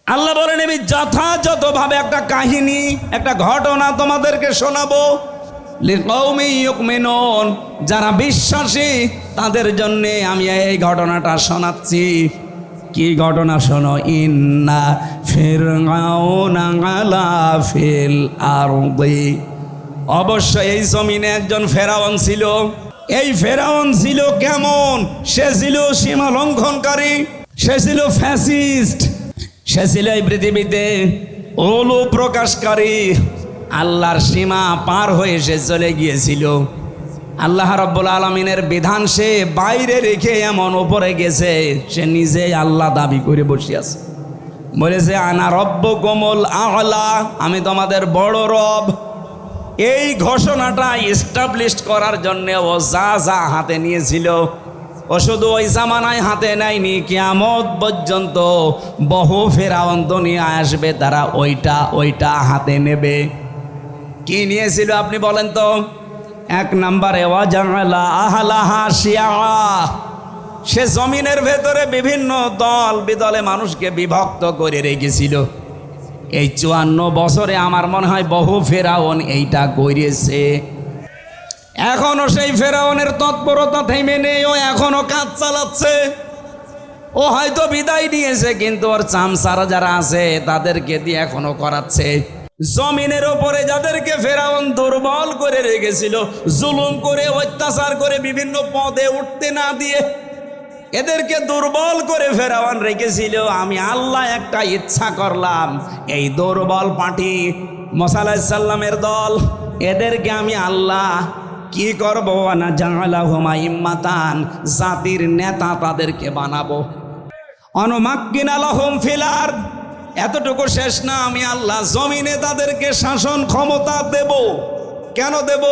আল্লাহ বলেন আমি যথাযথভাবে একটা কাহিনী, একটা ঘটনা তোমাদেরকে শোনাবো। লিকাউমি ইউমিনুন, যারা বিশ্বাসী তাদের জন্য আমি এই ঘটনাটা শোনাচ্ছি। কি ঘটনা শোনো? ইন্না ফিরআউনা আলা ফিল আরদি, অবশ্যই এই জমিনে একজন ফেরাউন ছিল। এই ফেরাউন ছিল কেমন? সে ছিল সীমা লঙ্ঘনকারী, সে ছিল ফ্যাসিস্ট, সে ছিল এই পৃথিবীতে ওলু প্রকাশকারী। আল্লাহর সীমা পার হয়ে সে চলে গিয়েছিল। আল্লাহ রাব্বুল আলামিনের বিধান সে বাইরে রেখে এমন উপরে গেছে, সে নিজে আল্লাহ দাবি করে বসে আছে। বলেছে আনা রব্বুকুমুল আ'লা, আমি তোমাদের বড় রব। এই ঘোষণাটা এস্টাবলিশ করার জন্য ও যা যা হাতে নিয়েছিল, ও শুধু ওই জামানায় হাতে নেয়নি, কিয়ামত পর্যন্ত বহু ফেরাউন দুনিয়া আসবে, তারা ওইটা হাতে নেবে। কি নিয়েছিল আপনি বলেন তো? এক নম্বরে ওয়াজাআলা আহলাহা শিয়া, সে জমিনের ভেতরে বিভিন্ন দল বিদলে মানুষকে বিভক্ত করে রেখেছিল। এই 54 বছরে আমার মনে হয় বহু ফেরাউন এইটা করেছে। এখনো সেই ফেরাউনের তৎপরতা থেমে নেই, ও এখনো কাজ চালাচ্ছে। ও হয়তো বিদায় নিয়েছে, কিন্তু ওর চামচারা যারা আছে তাদেরকে দিয়ে এখনো করাচ্ছে। জমিনের ওপরে যাদেরকে ফেরাউন দুর্বল করে রেখেছিল, জুলুম করে অত্যাচার করে বিভিন্ন পদে উঠতে না দিয়ে এদেরকে দুর্বল করে ফেরাউন রেখেছিল। আমি আল্লাহ একটা ইচ্ছা করলাম, এই দুর্বল পার্টি মুসা আলাইহিস সালামের দল, এদেরকে আমি আল্লাহ কি করব? না জাআলাহুম আইম্মাতান, জাতির নেতা তাদেরকে বানাবো। অনুমাক্কিনা লাহুম ফিল আরদ, এতটুকু শেষ না, আমি আল্লাহ জমিনে তাদেরকে শাসন ক্ষমতা দেব। কেন দেব?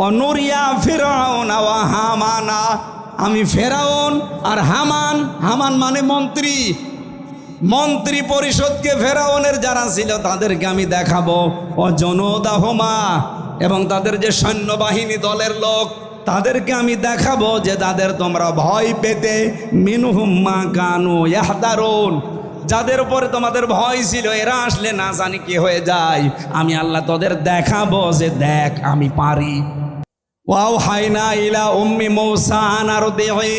অনুরিয়া ফিরআউনা ওয়া হামানা, আমি ফেরাউন আর হামান মানে মন্ত্রী পরিষদকে, ফেরাউনের যারা ছিল তাদেরকে আমি দেখাবো। ও জনুদাহুমা, এবং তাদের যে সৈন্যবাহিনী দলের লোক, তাদেরকে আমি দেখাবো যে তাদের তোমরা ভয় পেতে। মিনহুম মা কানু ইয়াহদারুন, যাদের উপরে তোমাদের ভয় ছিল, এরা আসলে না জানি কি হয়ে যায়, আমি আল্লাহ তোদের দেখাবো যে দেখ আমি পারি। ওয়াও হাইনা ইলা উম্মি মূসা আনারদিহি,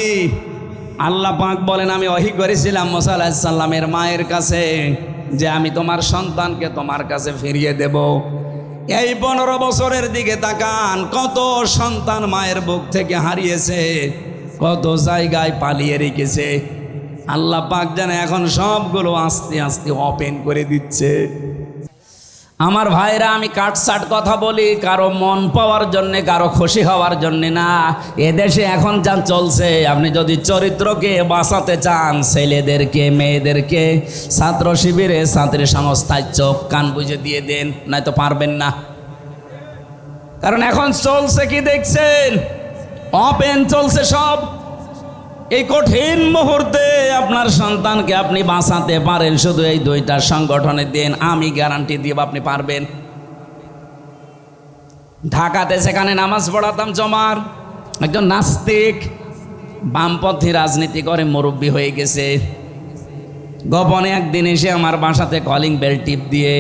আল্লাহ পাক বলেন আমি ওহী করেছিলাম মুসা আলাইহিস সালামের মায়ের কাছে যে আমি তোমার সন্তানকে তোমার কাছে ফিরিয়ে দেব। এই 15 বছরের দিকে তাকান, কত সন্তান মায়ের বুক থেকে হারিয়েছে, কত জায়গায় পালিয়ে রেখেছে। আল্লাহ পাক জানে এখন সবগুলো আস্তে আস্তে ওপেন করে দিচ্ছে। আমার ভাইরা, আমি কাটসাট কথা বলি কারো মন পাওয়ার জন্যে, কারো খুশি হওয়ার জন্যে না। এদেশে এখন যা চলছে, আপনি যদি চরিত্রকে বাঁচাতে চান, ছেলেদেরকে মেয়েদেরকে ছাত্র শিবিরে ছাত্রী সংস্থায় চোখ কান বুঝে দিয়ে দেন, নয়তো পারবেন না। কারণ এখন চলছে কি দেখছেন, ওপেন চলছে সব। এই কঠিন মুহূর্তে আপনার সন্তানকে আপনি বাঁচাতে পারেন শুধু এই 2টা সংগঠনে দেন, আমি গ্যারান্টি দিব আপনি পারবেন। ঢাকাতে সেখানে নামাজ পড়াতাম, জমার একজন নাস্তিক, বামপন্থী রাজনীতি করে মুরব্বী হয়ে গেছে। গোপনে একদিন এসে আমার বাসাতে কলিং বেল টিপ দিয়ে,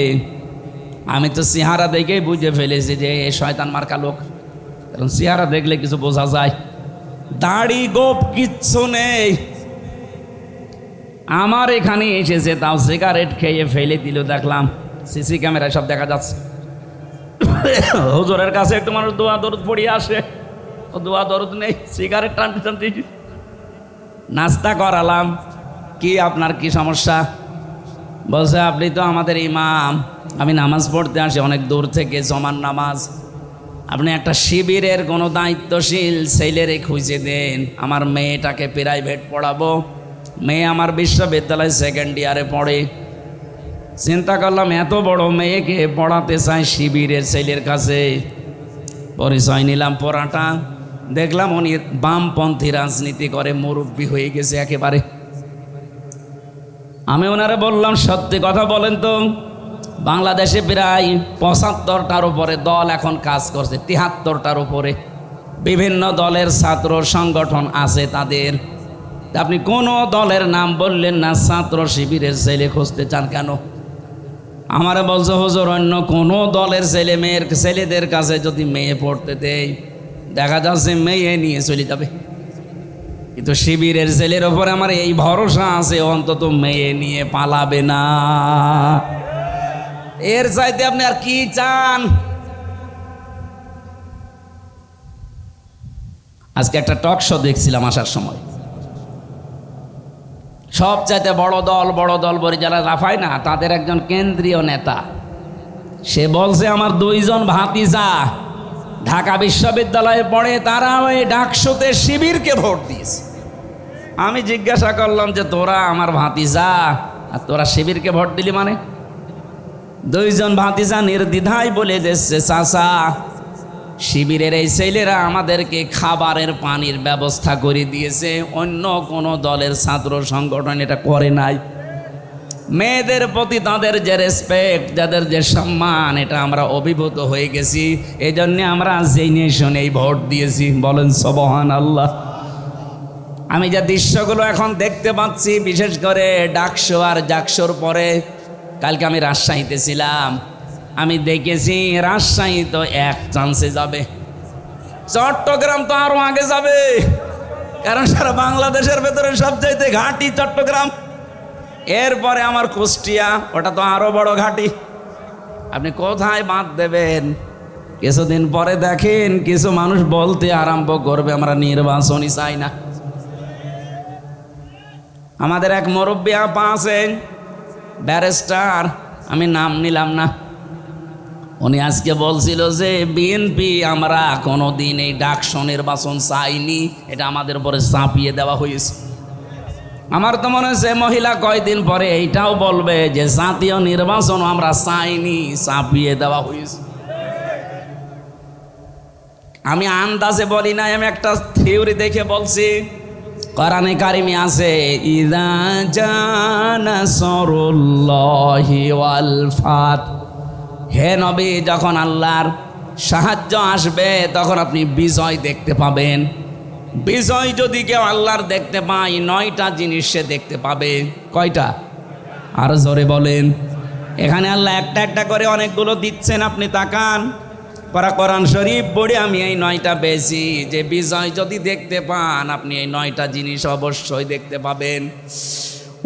আমি তো চেহারা দেখেই বুঝে ফেলেছি যে এ শয়তান মার্কা লোক, কারণ চেহারা দেখলে কিছু বোঝা যায়। দাড়ি গোপ কিচ্ছু নেই। আমার এখানে এসেছে, তাও সিগারেট খেয়ে ফেলে দিল, দেখলাম সিসি ক্যামেরায় সব দেখা যাচ্ছে। হুজুরের কাছে একটু মানুষ দোয়া দরুদ পড়িয়ে আসে, ও দোয়া দরুদ নেই, সিগারেট টানতে টানতে। নাস্তা করালাম, কি আপনার কি সমস্যা? বলছে আপনি তো আমাদের ইমাম, আমি নামাজ পড়তে আসি অনেক দূর থেকে, জমান নামাজ। আপনি একটা শিবিরের কোনো দায়িত্বশীল ছেলেরে খুঁজে দেন, আমার মেয়েটাকে প্রাইভেট পড়াবো। মেয়ে আমার বিশ্ববিদ্যালয় 2nd ইয়ারে পড়ে। চিন্তা করলাম এত বড় মেয়েকে পড়াতে চাই শিবিরের ছেলের কাছে। পরিচয় নিলাম পড়াটা, দেখলাম উনি বামপন্থী রাজনীতি করে, মুরব্বী হয়ে গেছে একেবারে। আমি ওনারে বললাম সত্যি কথা বলেন তো, বাংলাদেশে প্রায় 75টার উপরে দল এখন কাজ করছে, 73টার উপরে বিভিন্ন দলের ছাত্র সংগঠন আছে তাদের। আপনি কোনো দলের নাম বললেন না, ছাত্র শিবিরের ছেলে খুঁজতে চান কেন? আমার বলছে হুজুর অন্য কোনো দলের ছেলে মেয়ের ছেলেদের কাছে যদি মেয়ে পড়তে দেয় দেখা যাচ্ছে মেয়ে নিয়ে চলে যাবে, কিন্তু শিবিরের ছেলের ওপরে আমার এই ভরসা আছে অন্তত মেয়ে নিয়ে পালাবে না। এর চাইতে আপনি আর কি চান? আজকে একটা টক শো দেখছিলাম আসার সময়, সবচাইতে বড় দল বলে যারা রাফায় না, তাদের একজন কেন্দ্রীয় নেতা, সে বলছে আমার 2 জন ভাতিজা ঢাকা বিশ্ববিদ্যালয়ে পড়ে, তারা ওই ডাকসুতে শিবিরকে ভোট দিয়েছে। আমি জিজ্ঞাসা করলাম যে তোরা আমার ভাতিজা আর তোরা শিবিরকে ভোট দিলি মানে? 2 জন ভাতিজা নির্দ্বিধায় বলে দিচ্ছে চাচা, শিবিরের এই ছেলেরা আমাদেরকে খাবারের পানির ব্যবস্থা করে দিয়েছে, অন্য কোনো দলের ছাত্র সংগঠন এটা করে নাই। মেয়েদের প্রতি তাদের যে রেসপেক্ট, যাদের যে সম্মান, এটা আমরা অভিভূত হয়ে গেছি, এই জন্যে আমরা জেনে শুনেই ভোট দিয়েছি। বলেন সুবহানাল্লাহ। আমি যে দৃশ্যগুলো এখন দেখতে পাচ্ছি, বিশেষ করে ডাকসু আর জাকসুর পরে, কালকে আমি রাজশাহীতে ছিলাম, আমি দেখেছি রাজশাহী তো 1 চান্সে যাবে, চট্টগ্রাম তো আরো আগে যাবে, কারণ সারা বাংলাদেশের ভেতরে সবচাইতে ঘাঁটি চট্টগ্রাম। এরপরে আমার কুষ্টিয়া, ওটা তো আরো বড় ঘাঁটি। আপনি কোথায় বাদ দেবেন? কিছুদিন পরে দেখেন কিছু মানুষ বলতে আরম্ভ করবে আমরা নির্বাচনই চাই না। আমাদের এক মুরব্বী আপা আছেন, ব্যারিস্টার, আমি নাম নিলাম না, উনি আজকে বলছিল যে বিএনপি আমরা কোনোদিন এই ডাকসু নির্বাচন চাইনি, এটা আমাদের উপরে চাপিয়ে দেওয়া হয়েছে। আমার তো মনে হচ্ছে মহিলা কয়দিন পরে এইটাও বলবে যে জাতীয় নির্বাচন আমরা চাইনি, চাপিয়ে দেওয়া হয়েছে। আমি আন্দাজে বলি না, আমি একটা থিওরি দেখে বলছি। কোরআনে কারিমে আছে ইযা জাআ নাসরুল্লাহি ওয়াল ফাত, হে নবী যখন আল্লাহর সাহায্য আসবে তখন আপনি বিজয় দেখতে পাবেন। বিজয় যদি কেউ আল্লাহর দেখতে পায়, 9টা জিনিস সে দেখতে পাবে। কয়টা? আরো জোরে বলেন। এখানে আল্লাহ একটা একটা করে অনেকগুলো দিচ্ছেন, আপনি তাকান। কোরআন শরীফ পড়ে আমি এই 9টা পেয়েছি, যে বিজয় যদি দেখতে পান আপনি এই 9টা জিনিস অবশ্যই দেখতে পাবেন।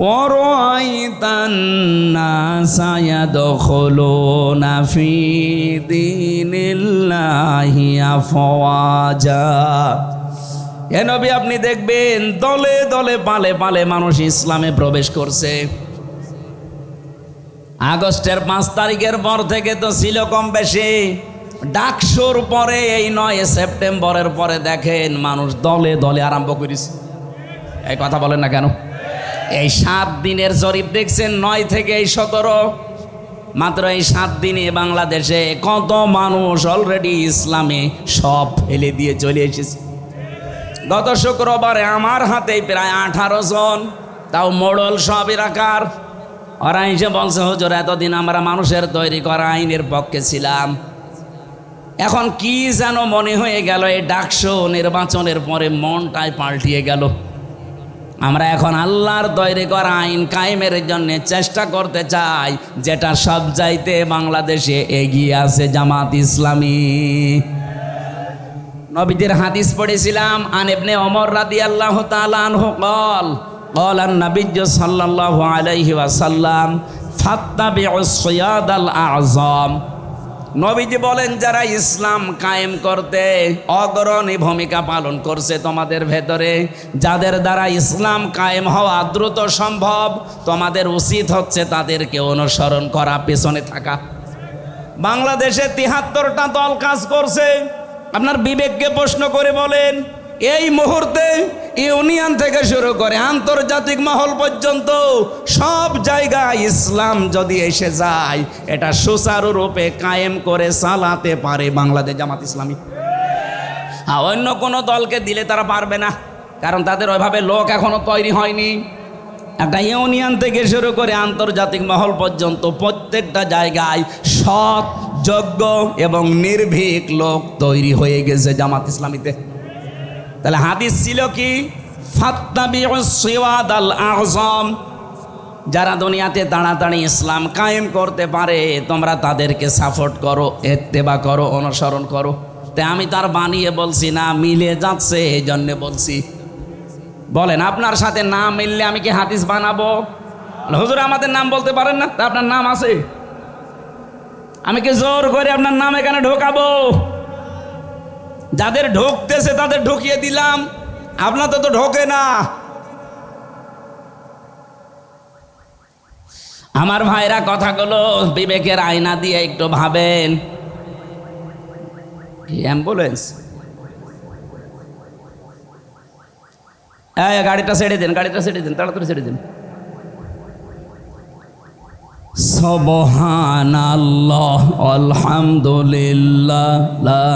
ওয়ারাইতান নাসা ইয়াদখুলুনা ফি দীনিল্লাহি আফওয়াজা, হে নবী আপনি দেখবেন দলে দলে পালে পালে মানুষ ইসলামে প্রবেশ করছে। আগস্টের 5 তারিখের পর থেকে তো ছিল কম বেশি, ডাকসুর পরে এই 9 সেপ্টেম্বরের পরে দেখেন মানুষ দলে দলে আরম্ভ করেছে। এই কথা বলেন না কেন? এই 7 দিনের জরিপ দেখছেন, 9 থেকে এই 17, মাত্র এই 7 দিনে বাংলাদেশে কত মানুষ অলরেডি ইসলামে সব ফেলে দিয়ে চলে এসেছে। গত শুক্রবারে আমার হাতেই প্রায় 18 জন, তাও মোড়ল সব এলাকার। ওরা এসে বলছে হুজুর এতদিন আমরা মানুষের তৈরি করা আইনের পক্ষে ছিলাম, এখন কি যেন মনে হয়ে গেল এই ডাকসু নির্বাচনের পরে মনটাই পাল্টিয়ে গেল। আমরা এখন আল্লাহর তৈরি করা আইন কায়েমের জন্য চেষ্টা করতে চাই, যেটা সব চাইতে বাংলাদেশে এগিয়ে আছে জামাত ইসলামী। নবীজির হাদিস পড়েছিলাম, আন ইবনে ওমর রাদিয়াল্লাহু তাআলা আনহু قال قال النبي صلى الله عليه وسلم فاتبعوا الصياد الاعظم। নবীজি বলেন যারা ইসলাম কায়েম করতে অগ্রণী ভূমিকা পালন করছে তোমাদের ভেতরে, যাদের দ্বারা ইসলাম কায়েম হওয়া দ্রুত সম্ভব, তোমাদের উচিত হচ্ছে তাদেরকে অনুসরণ করা, পেছনে থাকা। বাংলাদেশে 73টা দল কাজ করছে। আপনার বিবেককে প্রশ্ন করে বলেন, এই মুহূর্তে ইউনিয়ন থেকে শুরু করে আন্তর্জাতিক মহল পর্যন্ত সব জায়গায় ইসলাম যদি এসে যায়, এটা সুচারুরূপে কায়েম করে চালাতে পারে বাংলাদেশ জামাত ইসলামী। আর অন্য কোনো দলকে দিলে তারা পারবে না, কারণ তাদের ওইভাবে লোক এখনো তৈরি হয়নি। একটা ইউনিয়ন থেকে শুরু করে আন্তর্জাতিক মহল পর্যন্ত প্রত্যেকটা জায়গায় সৎ, যোগ্য এবং নির্ভীক লোক তৈরি হয়ে গেছে জামাত ইসলামীতে। তাহলে হাদিস ছিল কি? ফাত্তাবিউস সিওয়াদাল আযম, যারা দুনিয়াতে তাড়াতাড়ি ইসলাম কায়েম করতে পারে তোমরা তাদেরকে সাপোর্ট করো, ইত্তেবা করো, অনুসরণ করো। তে আমি তার বানিয়ে বলছি না, মিলে যাচ্ছে এই জন্যে বলছি। বলেন আপনার সাথে না মিললে আমি কি হাদিস বানাবো? হুজুর আমাদের নাম বলতে পারেন না, তা আপনার নাম আছে, আমি কি জোর করে আপনার নাম এখানে ঢোকাবো? যাদের ঢুকতেছে তাদের ঢুকিয়ে দিলাম, আপনার তো ঢোকে না। আমার ভাইরা কথাগুলো বিবেকের আয়না দিয়ে একটু ভাবেন। কি অ্যাম্বুলেন্স? গাড়িটা ছেড়ে দিন, গাড়িটা ছেড়ে দিন, তাড়াতাড়ি ছেড়ে দিন। সুবহানাল্লাহ আলহামদুলিল্লাহ লা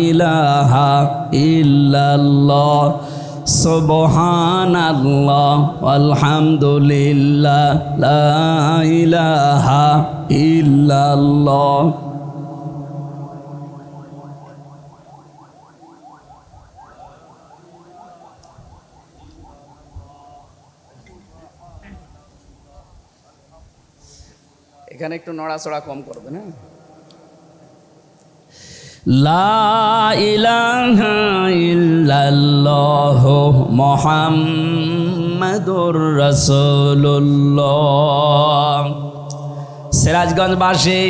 ইলাহা ইল্লাল্লাহ, সুবহানাল্লাহ আলহামদুলিল্লাহ লা ইলাহা ইল্লাল্লাহ। এখানে একটু নড়াচড়া কম করবেন, হ্যাঁ। লা ইলাহা ইল্লাল্লাহ মুহাম্মাদুর রাসূলুল্লাহ। সিরাজগঞ্জবাসী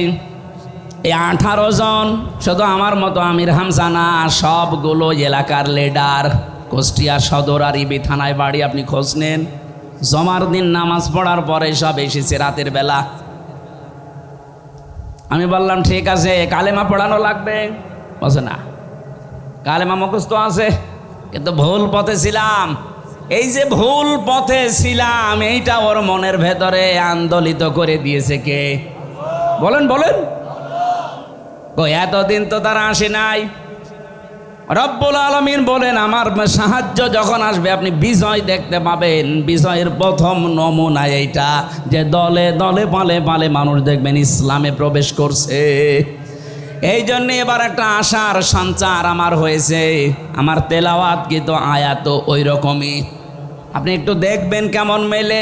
এই 18 জন, শুধু আমার মতো আমির হামজা না, সবগুলো এলাকার লিডার। কুষ্টিয়া সদর আর ইবি থানায় বাড়ি, আপনি খোঁজ নেন। জমার দিন নামাজ পড়ার পরে সব এসেছে রাতের বেলা। আমি বললাম ঠিক আছে, কালেমা পড়ানো লাগবে। বলছে না, কালেমা মুখস্থ আছে, কিন্তু ভুল পথে ছিলাম। এই যে ভুল পথে ছিলাম এইটা ওর মনের ভেতরে আন্দোলিত করে দিয়েছে কে? বলেন বলেন। এতদিন তো তারা আসে নাই। রব্বুল আলামিন বলেন আমার সাহায্য যখন আসবে আপনি বিজয় দেখতে পাবেন। বিজয়ের প্রথম নমুনা এইটা যে দলে দলে পালে পালে মানুষ দেখবেন ইসলামে প্রবেশ করছে। এই জন্য এবার একটা আশার সঞ্চার আমার হয়েছে। আমার তেলাওয়াত কিন্তু আয়াত ওই রকমই, আপনি একটু দেখবেন কেমন মেলে।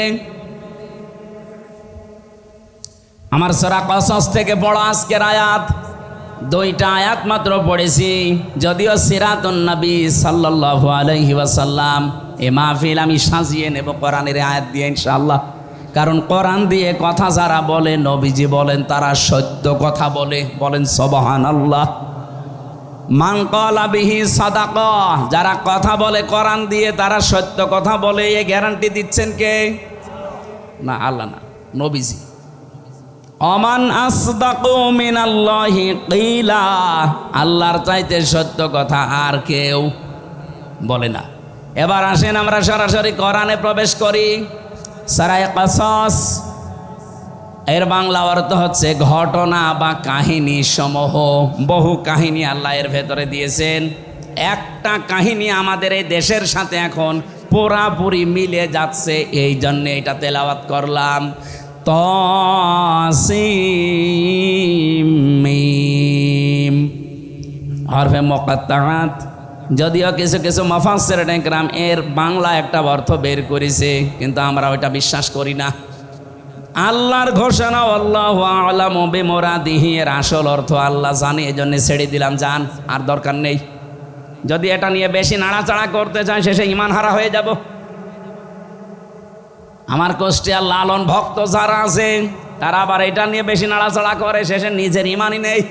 আমার সূরা কসস থেকে পড়া আজকের আয়াত, 2টা আয়াত মাত্র পড়েছি। যদিও সিরাতুন নবী সাল্লাল্লাহু আলাইহি ওয়াসাল্লাম এই মাহফিল আমি সাজিয়ে নেব কোরআনের আয়াত দিয়ে ইনশাআল্লাহ। কারণ কোরআন দিয়ে কথা যারা বলে, নবীজি বলেন তারা সত্য কথা বলে। বলেন সুবহানাল্লাহ। মান ক্বালা বিহি সাদাকা, যারা কথা বলে কোরআন দিয়ে তারা সত্য কথা বলে। এই গ্যারান্টি দিচ্ছেন কে? না, আল্লাহ না, নবীজি। অমান আসদাকু মিনাল্লাহি কিলা, আল্লাহর চাইতে সত্য কথা আর কেউ বলে না। এবার আসেন আমরা সরাসরি কোরআনে প্রবেশ করি। সূরা কসস এর বাংলা অর্থ হচ্ছে ঘটনা বা কাহিনী সমূহ। বহু কাহিনী আল্লাহ এর ভেতরে দিয়েছেন। একটা কাহিনী আমাদের এই দেশের সাথে এখন পুরাপুরি মিলে যাচ্ছে, এই জন্যে এটা তেলাওয়াত করলাম। তাসিম মিম হরফে মুকাত্তাআত। যদিও কিছু কিছু মুফাসসিরিন ইকরাম এর বাংলা একটা অর্থ বের করেছে, কিন্তু আমরা ওইটা বিশ্বাস করি না। আল্লাহর ঘোষণা আল্লাহু আ'লামু বিমুরাদিহি, এর আসল অর্থ আল্লাহ জানে, এজন্য ছেড়ে দিলাম, জান, আর দরকার নেই। যদি এটা নিয়ে বেশি নাড়াচাড়া করতে চান শেষে ঈমান হারা হয়ে যাব। আমার কুষ্টিয়ার লালন ভক্ত যারা আছে তারা আবার এটা নিয়ে বেশি নাড়াচাড়া করে, শেষে নিজের ঈমানই নেই।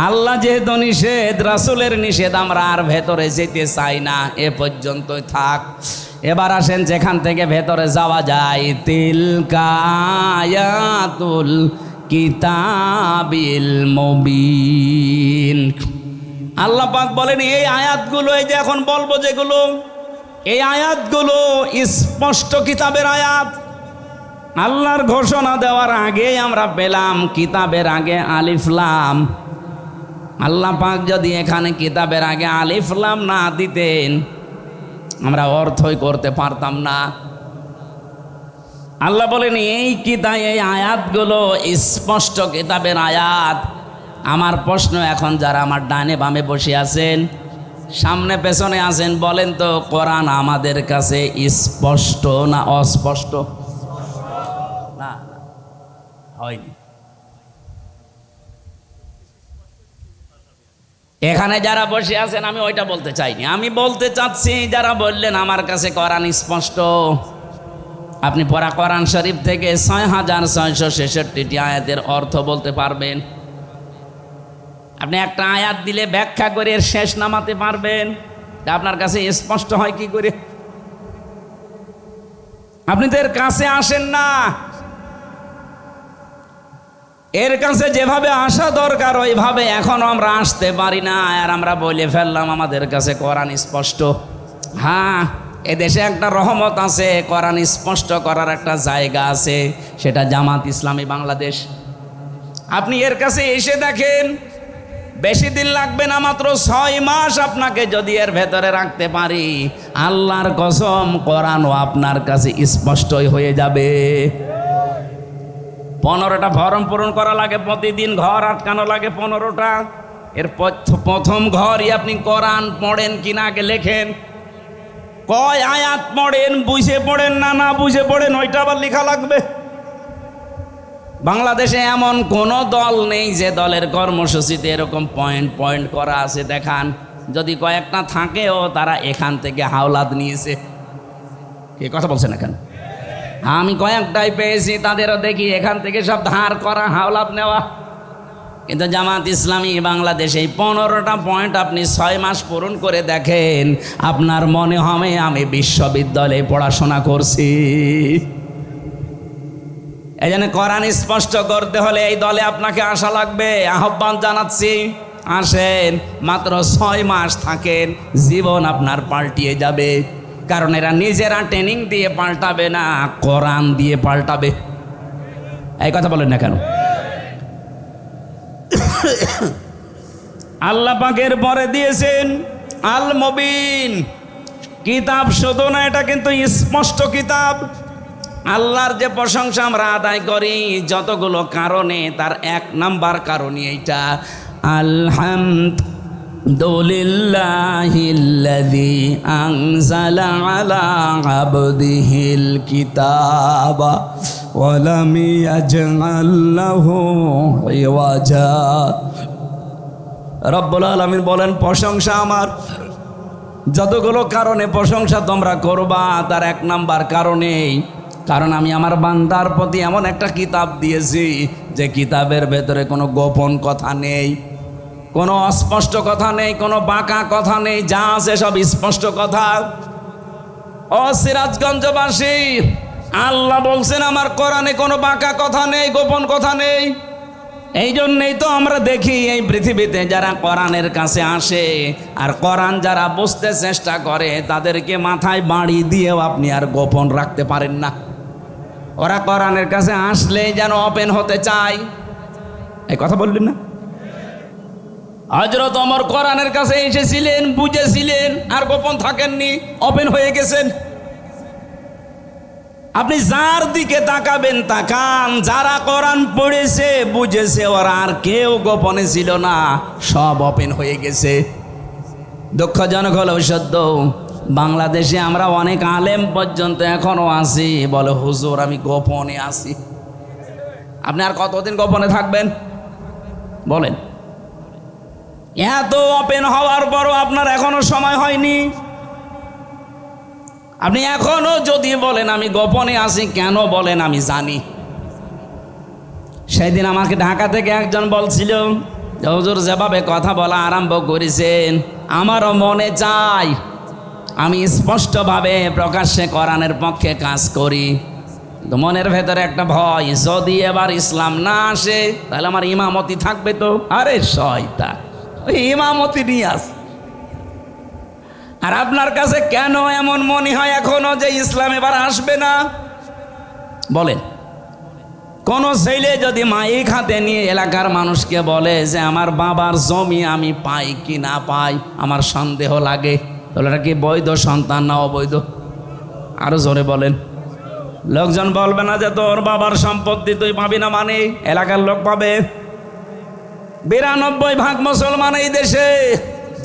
আল্লাহ যেহেতু নিষেধ, রাসূলের নিষেধ, আমরা আর ভেতরে যেতে চাই না, এ পর্যন্তই থাক। এবার আসেন যেখান থেকে ভেতরে যাওয়া যায়। তিলকা আয়াতুল কিতাবিল মুবিন। আল্লাহ পাক বলেন এই আয়াতগুলো, এই যে এখন বলবো যেগুলো, এই আয়াতগুলো স্পষ্ট কিতাবের আয়াত। আল্লাহর ঘোষণা দেওয়ার আগে আমরা পেলাম কিতাবের আগে আলিফ লাম। আল্লাহ পাক যদি এখানে কিতাবের আগে আলিফ লাম না দিতেন আমরা অর্থই করতে পারতাম না। আল্লাহ বলেন এই কিতাব, এই আয়াতগুলো স্পষ্ট কিতাবের আয়াত। আমার প্রশ্ন এখন, যারা আমার ডানে বামে বসে আছেন, সামনে পেছনে আছেন, বলেন তো কোরআন আমাদের কাছে স্পষ্ট না অস্পষ্ট? না, হয়নি। এখানে যারা বসে আছেন, আমি ওইটা বলতে চাইনি, আমি বলতে চাচ্ছি যারা বললেন আমার কাছে কোরআন স্পষ্ট, আপনি পড়া কোরআন শরীফ থেকে ৬,৬৬৬টি আয়াতের অর্থ বলতে পারবেন? আপনি একটা আয়াত দিলে ব্যাখ্যা করে এর শেষ নামাতে পারবেন? আপনার কাছে স্পষ্ট হয় কি করে? আপনি তো এর কাছে আসেন না। এর কাছে যেভাবে আসা দরকার ওইভাবে এখনো আমরা আসতে পারি না, আর আমরা বলে ফেললাম আমাদের কাছে কোরআন স্পষ্ট। হ্যাঁ, এদেশে একটা রহমত আছে, কোরআন স্পষ্ট করার একটা জায়গা আছে, সেটা জামাত ইসলামী বাংলাদেশ। আপনি এর কাছে এসে দেখেন, বেশি দিন লাগবে না, মাত্র 6 মাস আপনাকে যদি এর ভেতরে রাখতে পারি, আল্লাহর কসম কোরআনও আপনার কাছে স্পষ্টই হয়ে যাবে। 15টা ফর্ম পূরণ করা লাগে প্রতিদিন, ঘর আটকানো লাগে 15টা। এর প্রথম ঘরই আপনি কোরআন পড়েন কিনা আগে লেখেন, কয় আয়াত পড়েন, বুঝে পড়েন না না বুঝে পড়েন, ওইটা আবার লেখা লাগবে। বাংলাদেশে এমন কোনো দল নেই যে দলের কর্মসূচিতে এরকম পয়েন্ট পয়েন্ট করা আছে দেখান। যদি কয়েকটা থাকেও তারা এখান থেকে হাওলাত নিয়েছে। কে কথা বলছেন এখানে? আমি কয়েকটাই পেয়েছি, তাদেরও দেখি এখান থেকে সব ধার করা, হাওলাত নেওয়া। কিন্তু জামাত ইসলামী বাংলাদেশ এই 15টা পয়েন্ট আপনি 6 মাস পূরণ করে দেখেন, আপনার মনে হবে আমি বিশ্ববিদ্যালয়ে পড়াশোনা করছি। এই জন্য কোরআন স্পষ্ট করতে হলে এই দলে আপনাকে আসা লাগবে। আহ্বান জানাচ্ছি, আসেন, মাত্র 6 মাস থাকেন, জীবন আপনার পাল্টিয়ে যাবে। কারণ এরা নিজেরা ট্রেনিং দিয়ে পাল্টাবে না, কোরআন দিয়ে পাল্টাবে। এই কথা বলেন না কেন? আল্লাহ পাকের পরে দিয়েছেন আল মুবিন কিতাব, শুধু না, এটা কিন্তু স্পষ্ট কিতাব। আল্লাহর যে প্রশংসা আমরা আদায় করি যতগুলো কারণে, তার 1 নাম্বার কারণই এইটা, আলহামদুলিল্লাহিল্লাযী আনজালা আলা আবদিহিল কিতাবা ওয়া লাম ইয়াজআল লাহু ইওয়াজা। রব্বুল আলামিন বলেন, প্রশংসা আমার। যতগুলো কারণে প্রশংসা তোমরা করবা, তার 1 নাম্বার কারণেই, কারণ আমি আমার বান্দার প্রতি এমন একটা কিতাব দিয়েছি যে কিতাবের ভেতরে কোনো গোপন কথা নেই, কোনো অস্পষ্ট কথা নেই, কোনো বাঁকা কথা নেই, যা আছে সব স্পষ্ট কথা। ও সিরাজগঞ্জবাসী, আল্লাহ বলছেন আমার কোরআনে কোনো বাঁকা কথা নেই, গোপন কথা নেই। এই জন্যেই তো আমরা দেখি এই পৃথিবীতে যারা কোরআনের কাছে আসে আর কোরআন যারা বুঝতে চেষ্টা করে, তাদেরকে মাথায় বাড়ি দিয়েও আপনি আর গোপন রাখতে পারেন না। ওরা কোরআনের কাছে আসলে যেন ওপেন হতে চায়। এই কথা বললেন না? হযরত ওমর কোরআনের কাছে এসেছিলেন, বুঝেছিলেন, আর গোপন থাকেননি, ওপেন হয়ে গেছেন। আপনি যার দিকে তাকাবেন তাকান, যারা কোরআন পড়েছে বুঝেছে, ওরা আর কেউ গোপনে ছিল না, সব ওপেন হয়ে গেছে। দুঃখজনক হলেও সত্য, বাংলাদেশে আমরা অনেক আলেম পর্যন্ত এখনো আছি, বলে হুজুর আমি গোপনে আছি। আপনি আর কতদিন গোপনে থাকবেন বলেন? এত ওপেন হওয়ার পরও আপনার এখনো সময় হয়নি। আপনি এখনো যদি বলেন আমি গোপনে আছি, কেন বলেন আমি জানি। সেই দিন আমাকে ঢাকা থেকে একজন বলছিল, হুজুর যেভাবে কথা বলা আরম্ভ করেছেন, আমারও মনে চাই আমি স্পষ্টভাবে প্রকাশ্যে কোরআনের পক্ষে কাজ করি, তো মনের ভেতরে একটা ভয়, যদি এবার ইসলাম না আসে তাহলে আমার ইমামতি থাকবে তো। আরে শয়তান, ওই ইমামতি নিয়ে আস। আর আপনার কাছে কেন এমন মনে হয় এখনো যে ইসলাম এবার আসবে না বলেন? কোন ছেলে যদি মাইক হাতে নিয়ে এলাকার মানুষকে বলে যে আমার বাবার জমি আমি পাই কি না পাই, আমার সন্দেহ লাগে, তাহলে এটা কি বৈধ সন্তান না অবৈধ? আরো জোরে বলেন। লোকজন বলবে না যে তোর বাবার সম্পত্তি তুই পাবি না, মানে এলাকার লোক পাবে। 92% মুসলমান এই দেশে,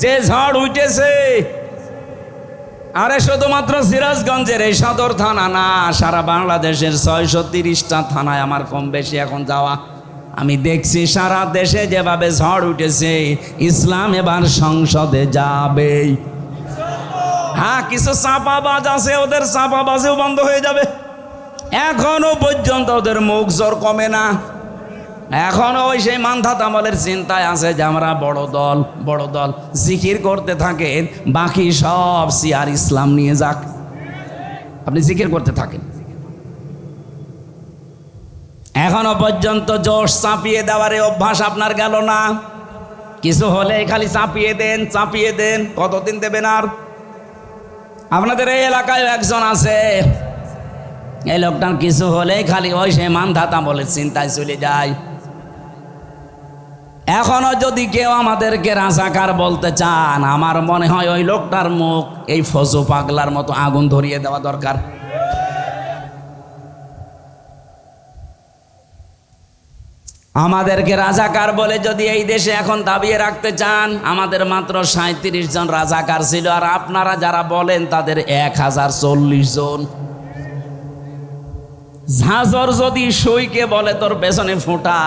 যে ঝড় উঠেছে, আরে শুধুমাত্র সিরাজগঞ্জের এই সদর থানা না, সারা বাংলাদেশের 630টা থানায় আমার কম বেশি এখন যাওয়া। আমি দেখছি সারা দেশে যেভাবে ঝড় উঠেছে, ইসলাম এবার সংসদে যাবেই। হ্যাঁ, কিছু চাপাবাজ আছে, ওদের চাপাবাজও বন্ধ হয়ে যাবে। এখনো পর্যন্ত ওদের মুখ জোর কমে না। এখনো ওই সেই মান্ধাত আমলের চিন্তায় আছে যে আমরা বড় দল জিকির করতে থাকেন, বাকি সব সিয়ার ইসলাম নিয়ে যাক। আপনি জিকির করতে থাকেন, এখনো পর্যন্ত জোশ চাপিয়ে দেওয়ার অভ্যাস আপনার গেল না। কিছু হলে খালি চাপিয়ে দেন। কতদিন দেবেন আর? আপনাদের এই এলাকায় একজন আছে, এই লোকটার কিছু হলে খালি ওই সে মানধাতা বলে চিন্তায় চলে যায়। এখনো যদি কেউ আমাদেরকে রাজাকার বলতে চান, আমার মনে হয় ওই লোকটার মুখ এই ফজু পাগলার মতো আগুন ধরিয়ে দেওয়া দরকার। আমাদেরকে রাজাকার বলে যদি এই দেশে এখন দাবিয়ে রাখতে চান, আমাদের মাত্র 37 জন রাজাকার ছিল, আর আপনারা যারা বলেন তাদের 1040 জন। ঝাঁঝর যদি সইকে বলে তোর পেছনে ফোঁটা,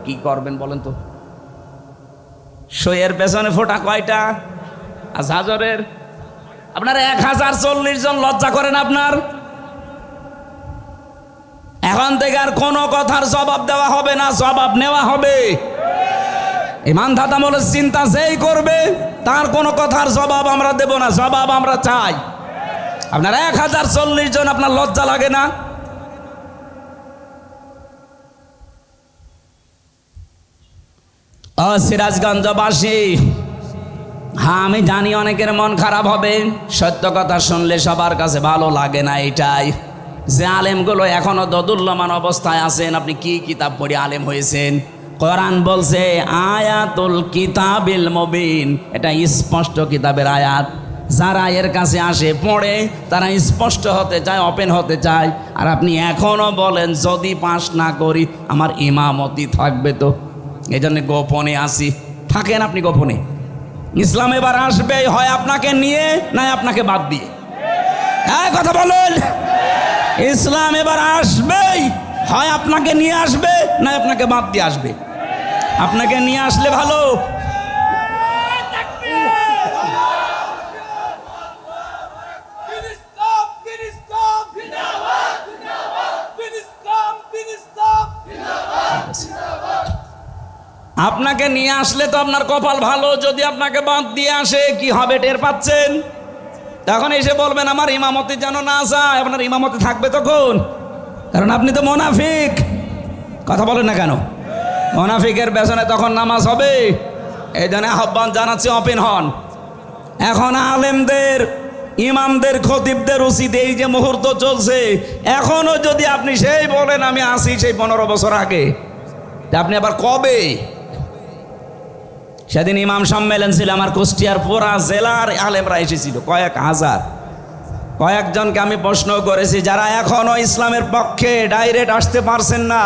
কি করবেন বলেন তো? সইয়ের পেছনে ফোঁটা কয়টা? আর ঝাঁঝরের আপনার 1040 জন। লজ্জা করেন আপনার? এখন থেকে আর কোনো কথার জবাব দেওয়া হবে না, জবাব নেওয়া হবে। ইমান দাদা বলে চিন্তা যেই করবে তার কোনো কথার জবাব আমরা দেব না, জবাব আমরা চাই। আপনার 1040 জন, আপনার লজ্জা লাগে না? ও সিরাজগঞ্জবাসী, হ্যাঁ আমি জানি অনেকের মন খারাপ হবে, সত্য কথা শুনলে সবার কাছে ভালো লাগে না। এটাই যে আলেমগুলো এখনো দোদুল্যমান অবস্থায় আছেন, আপনি কি কিতাব পড়ে আলেম হয়েছেন? কোরআন বলছে আয়াতুল কিতাবিল মুবিন, এটা স্পষ্ট কিতাবের আয়াত। যারা এর কাছে আসে পড়ে তারা স্পষ্ট হতে চায়, ওপেন হতে চায়। আর আপনি এখনো বলেন যদি পাস না করি আমার ইমামতি থাকবে। তো এই জন্য গোপনে আসি। থাকেন আপনি গোপনে। ইসলাম এবার আসবে, হয় আপনাকে নিয়ে না আপনাকে বাদ দিয়ে। হ্যাঁ কথা বলেন, ইসলাম এবার আসবেই, হয় আপনাকে নিয়ে আসবে না আপনাকে বাদ দিয়ে আসবে। আপনাকে নিয়ে আসলে ভালো। আপনাকে নিয়ে আসলে তো আপনার কপাল ভালো, যদি আপনাকে বাদ দিয়ে আসে কি হবে টের পাচ্ছেন? তখন এসে বলবেন আমার ইমামতি যেন না যায়। আপনার ইমামতি থাকবে তখন, কারণ আপনি তো মুনাফিক। কথা বলেন না কেন? মুনাফিকের পেছনে তখন নামাজ হবে। এই জন্য আহ্বান জানাচ্ছি, ওপেন হন। এখন আলেমদের, ইমামদের, খতিবদের উচিত এই যে মুহূর্ত চলছে, এখনো যদি আপনি সেই বলেন আমি আসি সেই 15 বছর আগে, আপনি আবার কবে? সেদিন ইমাম সম্মেলন ছিল আমার কুষ্টিয়ার পুরা জেলার আলেমরা এসেছিল, কয়েক হাজার। কয়েকজনকে আমি প্রশ্ন করেছি যারা এখনো ইসলামের পক্ষে ডাইরেক্ট আসতে পারছেন না,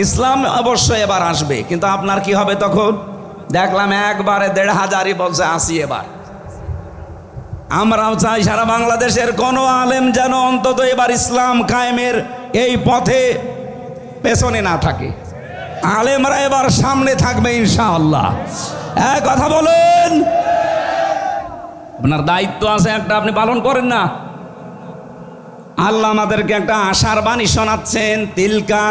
ইসলাম অবশ্যই এবার আসবে, কিন্তু আপনার কি হবে তখন? দেখলাম একবারে 1500 বলছে আসি এবার। আমরাও চাই সারা বাংলাদেশের কোনো আলেম যেন অন্তত এবার ইসলাম কায়েমের এই পথে পেছনে না থাকে। আলেমরা এবার সামনে থাকবে ইনশাআল্লাহ। এক কথা বলেন, আপনার দায়িত্ব আছে একটা, আপনি পালন করেন না। আল্লাহ আমাদেরকে একটা আশার বাণী শোনাচ্ছেন, তিলকা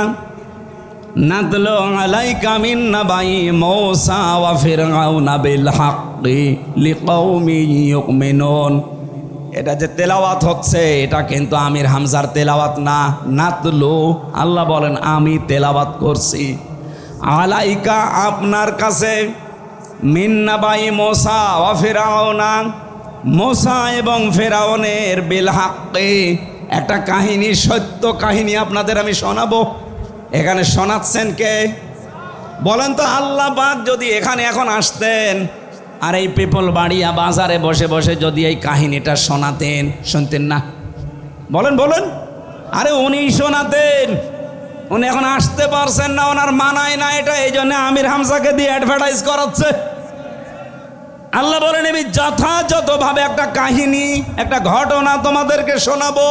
নাতলু আলাইকা মিন নাবাই মূসা ওয়া ফিরআউনা বিল হাক্কি লিকাউমিন ইউমিনুন। এটা যে তেলাওয়াত হচ্ছে এটা কিন্তু আমির হামজার তেলাওয়াত না, নাতলু, আল্লাহ বলেন আমি তেলাওয়াত করছি। আলাইকা আপনার কাছে, মিন নাবাই মূসা ওয়া ফিরআউনা, মূসা এবং ফেরাউনের বিল হাক্কি, একটা কাহিনী, সত্য কাহিনী আপনাদের আমি শোনাবো। এখানে শোনাচ্ছেন কে বলেন তো? আল্লাহ পাক যদি এখানে এখন আসতেন আর এই পিপল বাড়িয়া বাজারে বসে বসে যদি এই কাহিনীটা শোনাতেন, শুনতেন না? বলেন বলেন। আরে উনি শোনাতেন, উনি এখন আসতে পারছেন না, ওনার মানায় না এটা, এই জন্য আমির হামজাকে দিয়ে অ্যাডভার্টাইজ করাচ্ছে। আল্লাহ বলেন আমি যথাযথভাবে একটা কাহিনী, একটা ঘটনা তোমাদেরকে শোনাবো।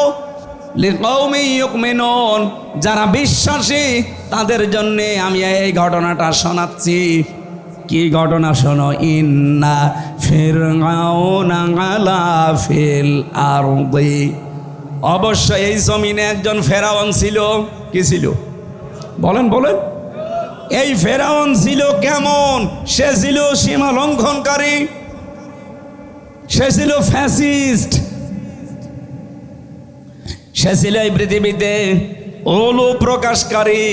লিকাউমি ইউমিনুন, যারা বিশ্বাসী তাদের জন্য আমি এই ঘটনাটা শোনাচ্ছি। কি ঘটনা শোনো? ইন্না ফিরআউনা আলা ফিল আরদি, অবশ্যই এই জমিনে একজন ফেরাউন ছিল। কি ছিল? বলেন বলেন। এই ফেরাউন ছিল কেমন? সে ছিল সীমা লঙ্ঘনকারী, সে ছিল ফ্যাসিস্ট, সে ছিল এই পৃথিবীতে ওলু প্রকাশকারী।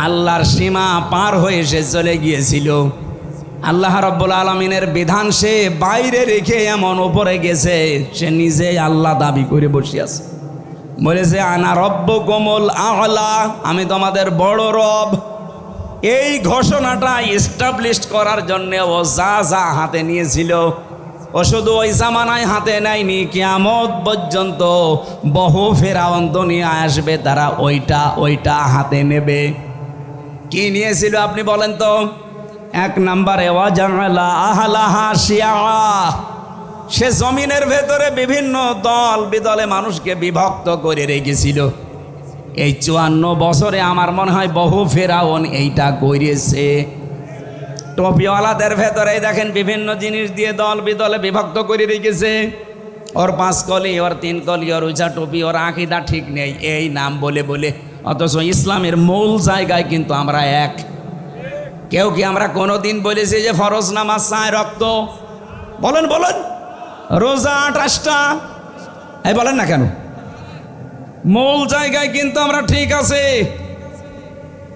আল্লাহর সীমা পার হয়ে সে চলে গিয়েছিল। আল্লাহ রাব্বুল আলামিনের বিধান সে বাইরে রেখে এমন উপরে গেছে, সে নিজে আল্লাহ দাবি করে বসে আছে। বলেছে আনা রব্বুকুমুল আ'লা, আমি তোমাদের বড় রব। এই ঘোষণাটা এস্টাবলিশ করার জন্য ও যা যা হাতে নিয়েছিল, ও শুধু ওই জামানায় হাতে নেয়নি, কিয়ামত পর্যন্ত বহু ফেরাউন দুনিয়ায় আসবে, তারা ওইটা হাতে নেবে। কি নিয়েছিল আপনি বলেন তো? এক নম্বরে ওয়াজাআলা আহলাহা শিয়া, সে জমিনের ভেতরে বিভিন্ন দল বিদলে মানুষকে বিভক্ত করে রেখেছিল। এই 54 বছরে আমার মনে হয় বহু ফেরাউন এইটা করেছে। টপিওয়ালাদের ভেতরে দেখেন বিভিন্ন জিনিস দিয়ে দল বিদলে বিভক্ত করে রেখেছে। ওর 5 কলি, ওর 3 কলি, ওর উঁচা টুপি, ওর আকীদা ঠিক নেই, এই নাম বলে বলে। অথচ ইসলামের মূল জায়গায় কিন্তু আমরা এক। কেউ কি আমরা কোনোদিন বলেছি যে ফরজ নামাজ 4 রক্ত? বলেন বলেন। রোজা 28টা, এই বলেন না কেন? মূল জায়গায় কিন্তু আমরা ঠিক আছে।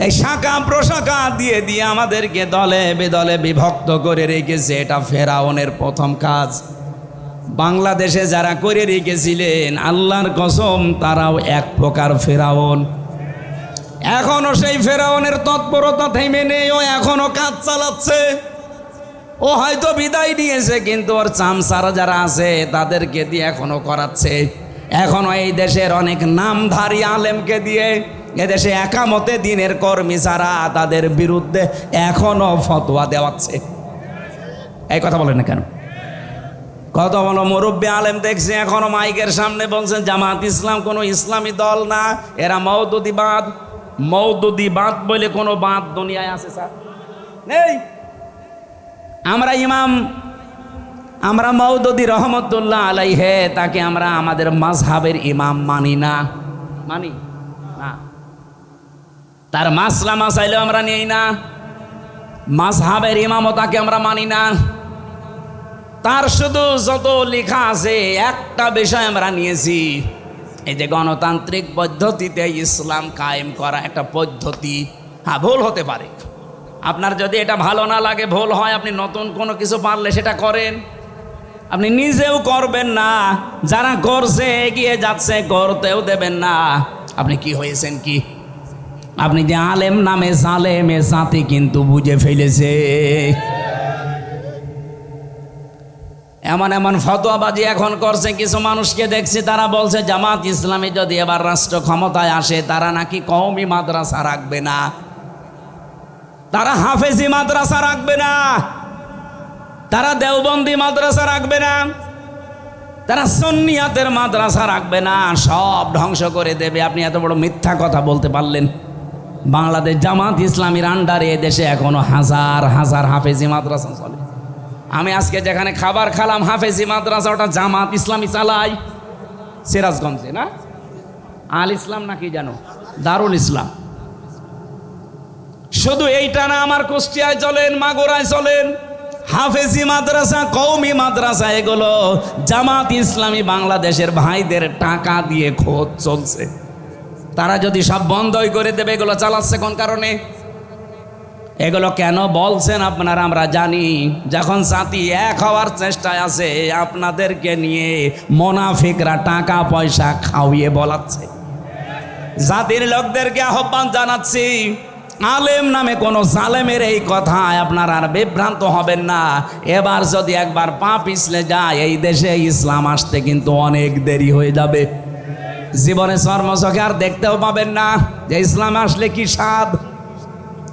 এই শাখা প্রশাখা দিয়ে দিয়ে আমাদেরকে দলে বেদলে বিভক্ত করে রেখেছে। এটা ফেরাউনের প্রথম কাজ। বাংলাদেশে যারা করে রেখেছিলেন, আল্লাহর কসম তারাও এক প্রকার ফেরাউন। এখনো সেই ফেরাউনের তৎপরতা থেমে নেই, ও এখনো কাজ চালাচ্ছে। ও হয়তো বিদায় নিয়েছে, কিন্তু ওর চামচারা যারা আছে তাদেরকে দিয়ে এখনো করাচ্ছে। এখনো এই দেশের অনেক নামধারী আলেমকে দিয়ে এদেশে একামতে দিনের কর্মী যারা, তাদের বিরুদ্ধে এখনো ফতোয়া দেওয়াচ্ছে। এই কথা বলেন না কেন? কত বলো মুরব্বী আলেম দেখছি এখনো মাইকের সামনে বলছেন জামাত ইসলাম কোনো ইসলামী দল না, এরা মওদুদিবাদ। মওদুদিবাদ বলে কোনো বাদ দুনিয়ায় আছে স্যার? নেই। আমরা মওদুদি রহমতুল্লাহ আলাইহে তাকে আমরা আমাদের মাযহাবের ইমাম মানি না। মানি না। তার মাসলা মাসাইলেও আমরা নেই না। মাযহাবের ইমামও তাকে আমরা মানি না। তার শুধু যত লেখা আছে একটা বিষয় আমরা নিয়েছি, এই যে গণতান্ত্রিক পদ্ধতিতে ইসলাম কায়েম করা একটা পদ্ধতি। হ্যাঁ, ভুল হতে পারে। আপনার যদি এটা ভালো না লাগে, ভুল হয়, আপনি নতুন কোনো কিছু পারলে সেটা করেন। আপনি নিজেও করবেন না, যারা করছে এগিয়ে যাচ্ছে করতেও দেবেন না। আপনি কি হয়েছেন কি? আপনি যে আলেম নামে জালেম, এ জাতি কিন্তু বুঝে ফেলেছে। এমন এমন ফতোয়াবাজি এখন করছে, কিছু মানুষকে দেখছি তারা বলছে জামাত ইসলামী যদি এবার রাষ্ট্র ক্ষমতায় আসে, তারা নাকি কওমি মাদ্রাসা রাখবে না, তারা হাফেজি মাদ্রাসা রাখবে না, তারা দেওবন্দি মাদ্রাসা রাখবে না, তারা সুন্নিয়াতের মাদ্রাসা রাখবে না, সব ধ্বংস করে দেবে। আপনি এত বড় মিথ্যা কথা বলতে পারলেন? বাংলাদেশ জামাত ইসলামীর আন্ডারে এদেশে এখনো হাজার হাজার হাফেজি মাদ্রাসা চলে। আমি আজকে যেখানে খাবার খালাম হাফেজি মাদ্রাসা, ওটা জামাত ইসলামী চালাই, সিরাজগঞ্জে না? আল ইসলাম নাকি জানো, দারুল ইসলাম। শুধু এইটা না, আমার কুষ্টিয়ায় চলেন, মাগুরায় চলেন, হাফেজি মাদ্রাসা, কওমি মাদ্রাসা, এগুলো জামাত ইসলামী বাংলাদেশের ভাইদের টাকা দিয়ে খোঁজ চলছে। তারা যদি সব বন্ধই করে দেবে, এগুলো চালাচ্ছে কোন কারণে? এগুলো কেন বলছেন আপনারা আমরা জানি। যখন জাতি এক হওয়ার চেষ্টায় আছে, আপনাদেরকে নিয়ে মুনাফিকরা টাকা পয়সা খাওয়িয়ে বলাচ্ছে। জাতির লোকদেরকে আহ্বান জানাচ্ছি, আলেম নামে কোনো জালেমের এই কথায় আপনারা আর বিভ্রান্ত হবেন না। এবার যদি একবার পা পিছলে যায়, এই দেশে ইসলাম আসতে কিন্তু অনেক দেরি হয়ে যাবে। জীবনে চর্মচোখে আর দেখতেও পাবেন না যে ইসলাম আসলে কি স্বাদ।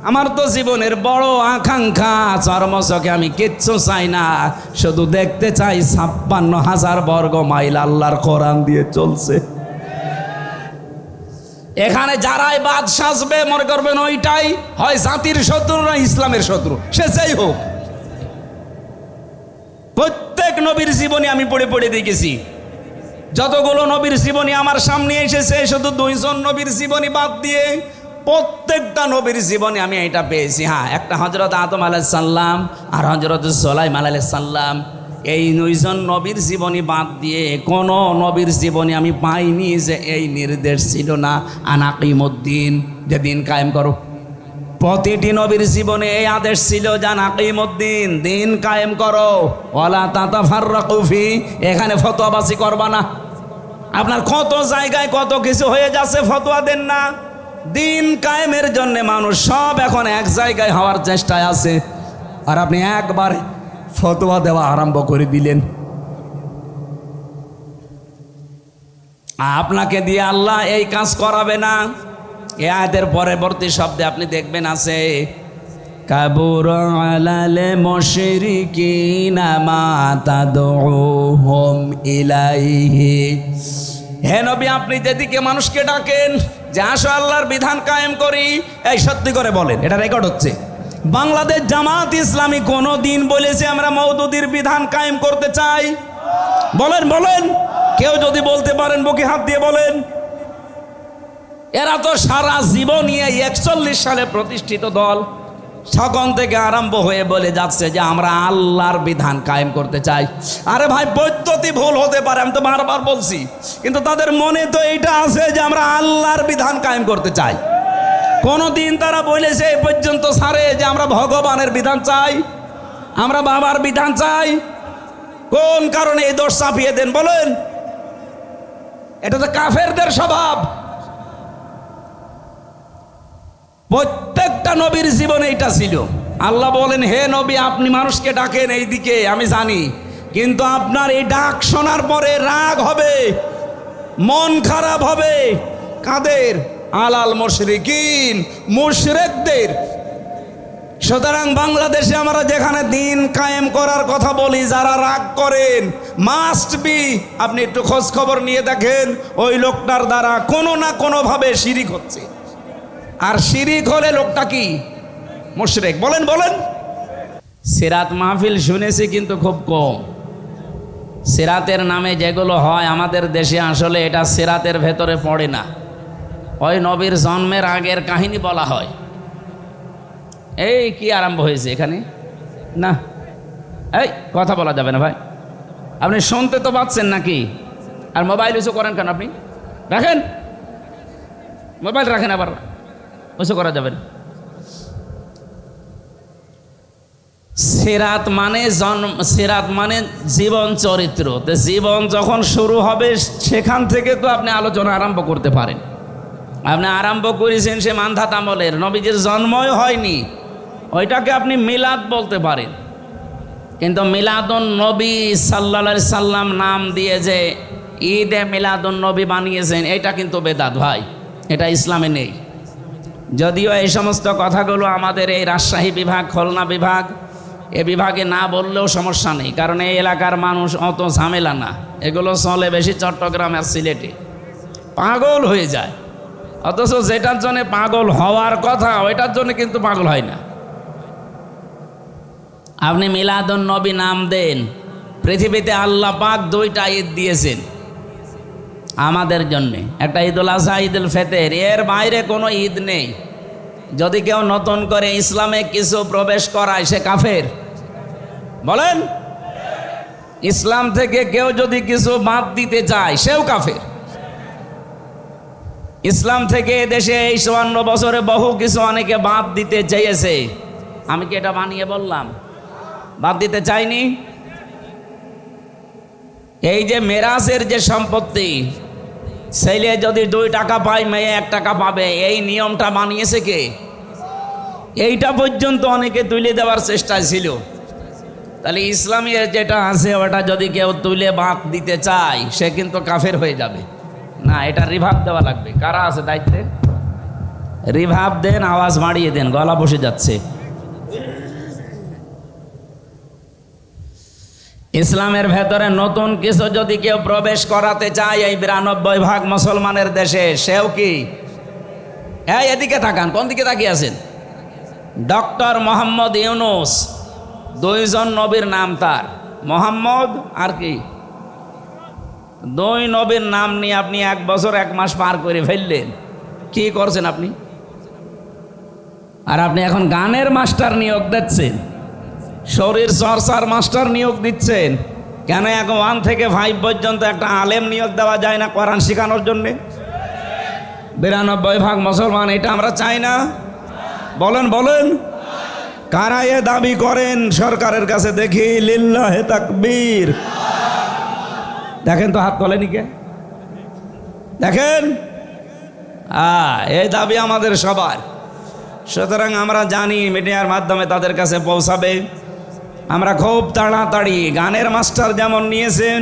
আমার তো জীবনের বড় আকাঙ্ক্ষা, চর্মচকে আমি কিচ্ছু চাই না, শুধু দেখতে চাই 56,000 বর্গ মাইল আল্লাহর কোরআন দিয়ে চলছে। এখানে যারাই বাদ সাজবে মনে করবেন ওইটাই হয় জাতির শত্রু না ইসলামের শত্রু, সে যাই হোক। প্রত্যেক নবীর জীবনী আমি পড়ে পড়ে দেখেছি, যতগুলো নবীর জীবনী আমার সামনে এসেছে শুধু 2 জন নবীর জীবনী বাদ দিয়ে প্রত্যেকটা নবীর জীবনী আমি এটা পেয়েছি। হ্যাঁ, একটা হযরত আদম আলাইহিস সালাম আর হযরত সুলাইমান আলাইহিস সালাম, এই 2 জন নবীর জীবনী বাদ দিয়ে কোনো নবীর জীবনী আমি পাইনি যে এই নির্দেশ ছিল না আনাকিমুদ্দিন, যে দিন কায়েম করো। প্রতিটি নবীর জীবনে এই আদেশ ছিল যে আনাকিমুদ্দিন, দিন কায়েম করো, ওয়ালা তাতাফাররাকু ফি, এখানে ফতোয়াবাজি করবা না। আপনার কত জায়গায় কত কিছু হয়ে যাচ্ছে, ফতোয়া দেন না। দিন কায়েমের জন্য মানুষ সব এখন এক জায়গায় হওয়ার চেষ্টায় আছে, আর আপনি একবার ফতোয়া দেওয়া আরম্ভ করে দিলেন। আপনাকে দিয়ে আল্লাহ এই কাজ করাবে না। এই আয়াতের পরবর্তী শব্দে আপনি দেখবেন আছে কাবুরা আলাল মুশরিকিনা মা তাদউহুম ইলাইহি। হে নবী, আপনি যেদিকে মানুষকে ডাকেন যে আসো আল্লাহর বিধান কায়েম করি, এই সত্যি করে বলেন, এটা রেকর্ড হচ্ছে। বাংলাদেশ জামাত ইসলামী কোনো দিন বলেছে আমরা মওদুদির বিধান কায়েম করতে চাই? বলেন বলেন, কেউ যদি বলতে পারেন বুকে হাত দিয়ে বলেন। এরা তো সারা জীবন নিয়ে 41 সালে প্রতিষ্ঠিত দল, তখন থেকে আরম্ভ হয়ে বলে যাচ্ছে যে আমরা আল্লাহর বিধান কায়েম করতে চাই। আরে ভাই, পদ্ধতি ভুল হতে পারে, আমি তো বারবার বলছি, কিন্তু তাদের মনে তো এইটা আছে যে আমরা আল্লাহর বিধান কায়েম করতে চাই। কোনদিন তারা বলেছে এই পর্যন্ত ছাড়ে যে আমরা ভগবানের বিধান চাই, আমরা বাবার বিধান চাই? কোন কারণে এই দোষ চাপিয়ে দেন বলেন? এটা তো কাফেরদের স্বভাব। প্রত্যেকটা নবীর জীবনে এটা ছিল। আল্লাহ বলেন, হে নবী, আপনি মানুষকে ডাকেন এই দিকে, আমি জানি, কিন্তু আপনার এই ডাক শোনার পরে রাগ হবে, মন খারাপ হবে। কাদের? আলাল মুশরিকিন, মুশরিকদের। সুতরাং বাংলাদেশে আমরা যেখানে দিন কায়েম করার কথা বলি, যারা রাগ করেন, মাস্ট বি আপনি একটু খোঁজ খবর নিয়ে দেখেন ওই লোকটার দ্বারা কোনো না কোনোভাবে শিরিক হচ্ছে। আর শিরিক হলে লোকটা কি? মুশরিক। বলেন বলেন। সিরাত মাহফিল শুনেছি কিন্তু খুব কম। সিরাতের নামে যেগুলো হয় আমাদের দেশে, আসলে এটা সিরাতের ভেতরে পড়ে না। ওই নবীর জন্মের আগের কাহিনী বলা হয়। এই কি আরম্ভ হয়েছে এখানে? না, এই কথা বলা যাবে না ভাই। আপনি শুনতে তো পাচ্ছেন নাকি? আর মোবাইল ইউজ করেন কেন? আপনি রাখেন মোবাইল, রাখেন, আবার ইউজ করা যাবে না। সিরাত মানে জন্ম, সিরাত মানে জীবন চরিত্র। তো জীবন যখন শুরু হবে সেখান থেকে তো আপনি আলোচনা আরম্ভ করতে পারেন। আপনি আরম্ভ করেছেন সে মান্ধাত আমলের, নবীজির জন্মই হয়নি, ওইটাকে আপনি মিলাদ বলতে পারেন। কিন্তু মিলাদুন নবী সাল্লাল্লাহু আলাইহি সাল্লাম নাম দিয়ে যে ঈদে মিলাদুন নবী বানিয়েছেন, এটা কিন্তু বেদাত ভাই, এটা ইসলামে নেই। যদিও এই সমস্ত কথাগুলো আমাদের এই রাজশাহী বিভাগ, খুলনা বিভাগ, এ বিভাগে না বললেও সমস্যা নেই, কারণ এই এলাকার মানুষ অত ঝামেলা না। এগুলো চলে বেশি চট্টগ্রাম আর সিলেটে, পাগল হয়ে যায়। অথচ যেটার জন্য পাগল হওয়ার কথা ওইটার জন্য কিন্তু পাগল হয় না। আপনি মিলাদুন নবী নাম দেন। পৃথিবীতে আল্লাহ পাক 2টা ঈদ দিয়েছেন আমাদের জন্য, একটা ঈদুল আজহা, ঈদুল ফিতর। এর বাইরে কোনো ঈদ নেই। যদি কেউ নতুন করে ইসলামে কিছু প্রবেশ করায় সে কাফের। বলেন, ইসলাম থেকে কেউ যদি কিছু বাদ দিতে চায় সেও কাফের। ইসলাম থেকে দেশে এই 54 বছরে বহু কিছু অনেকে বাদ দিতে চেয়েছে। আমি কি এটা বানিয়ে বললাম? বাদ দিতে চাইনি। এই যে মেরাজের যে সম্পত্তি, ছেলে যদি 2 টাকা পায়, মেয়ে 1 টাকা পাবে, এই নিয়মটা বানিয়েছে কে? এইটা পর্যন্ত অনেকে তুলে দেওয়ার চেষ্টা ছিল। তাহলে ইসলামের যেটা আছে ওটা যদি কেউ তুলে বাদ দিতে চায় সে কিন্তু কাফের হয়ে যাবে। না, এটা রিভাব দেওয়া লাগবে। কারা আছে দায়িত্বে? রিভাব দেন, আওয়াজ বাড়িয়ে দেন, গলা বসে যাচ্ছে। ইসলামের ভেতরে নতুন কিছু যদি কেউ প্রবেশ করাতে চায় এই 92% মুসলমানের দেশে, সেও কি এদিকে তাকান, কোন দিকে তাকিয়ে আছেন? ডক্টর মোহাম্মদ ইউনূস, 2 জন নবীর নাম তার, মোহাম্মদ আর কি 2 নবীর নাম নিয়ে আপনি 1 বছর 1 মাস পার করে ফেললেন। কি করছেন আপনি? আর আপনি এখন গানের মাস্টার নিয়োগ দিচ্ছেন, শরীর চর্চার মাস্টার নিয়োগ দিচ্ছেন। কেন এখন 1 থেকে 5 পর্যন্ত একটা আলেম নিয়োগ দেওয়া যায় না কোরআন শেখানোর জন্যে? 92% মুসলমান এটা আমরা চাই না। বলেন বলেন, কারা এ দাবি করেন সরকারের কাছে? দেখি, লিল্লাহে তাকবীর। দেখেন তো হাত তোলেনি কে? দেখেন, এই দাবি আমাদের সবার। সুতরাং আমরা জানি মিডিয়ার মাধ্যমে তাদের কাছে পৌঁছাবে। আমরা খুব তাড়াতাড়ি গানের মাস্টার যেমন নিয়েছেন,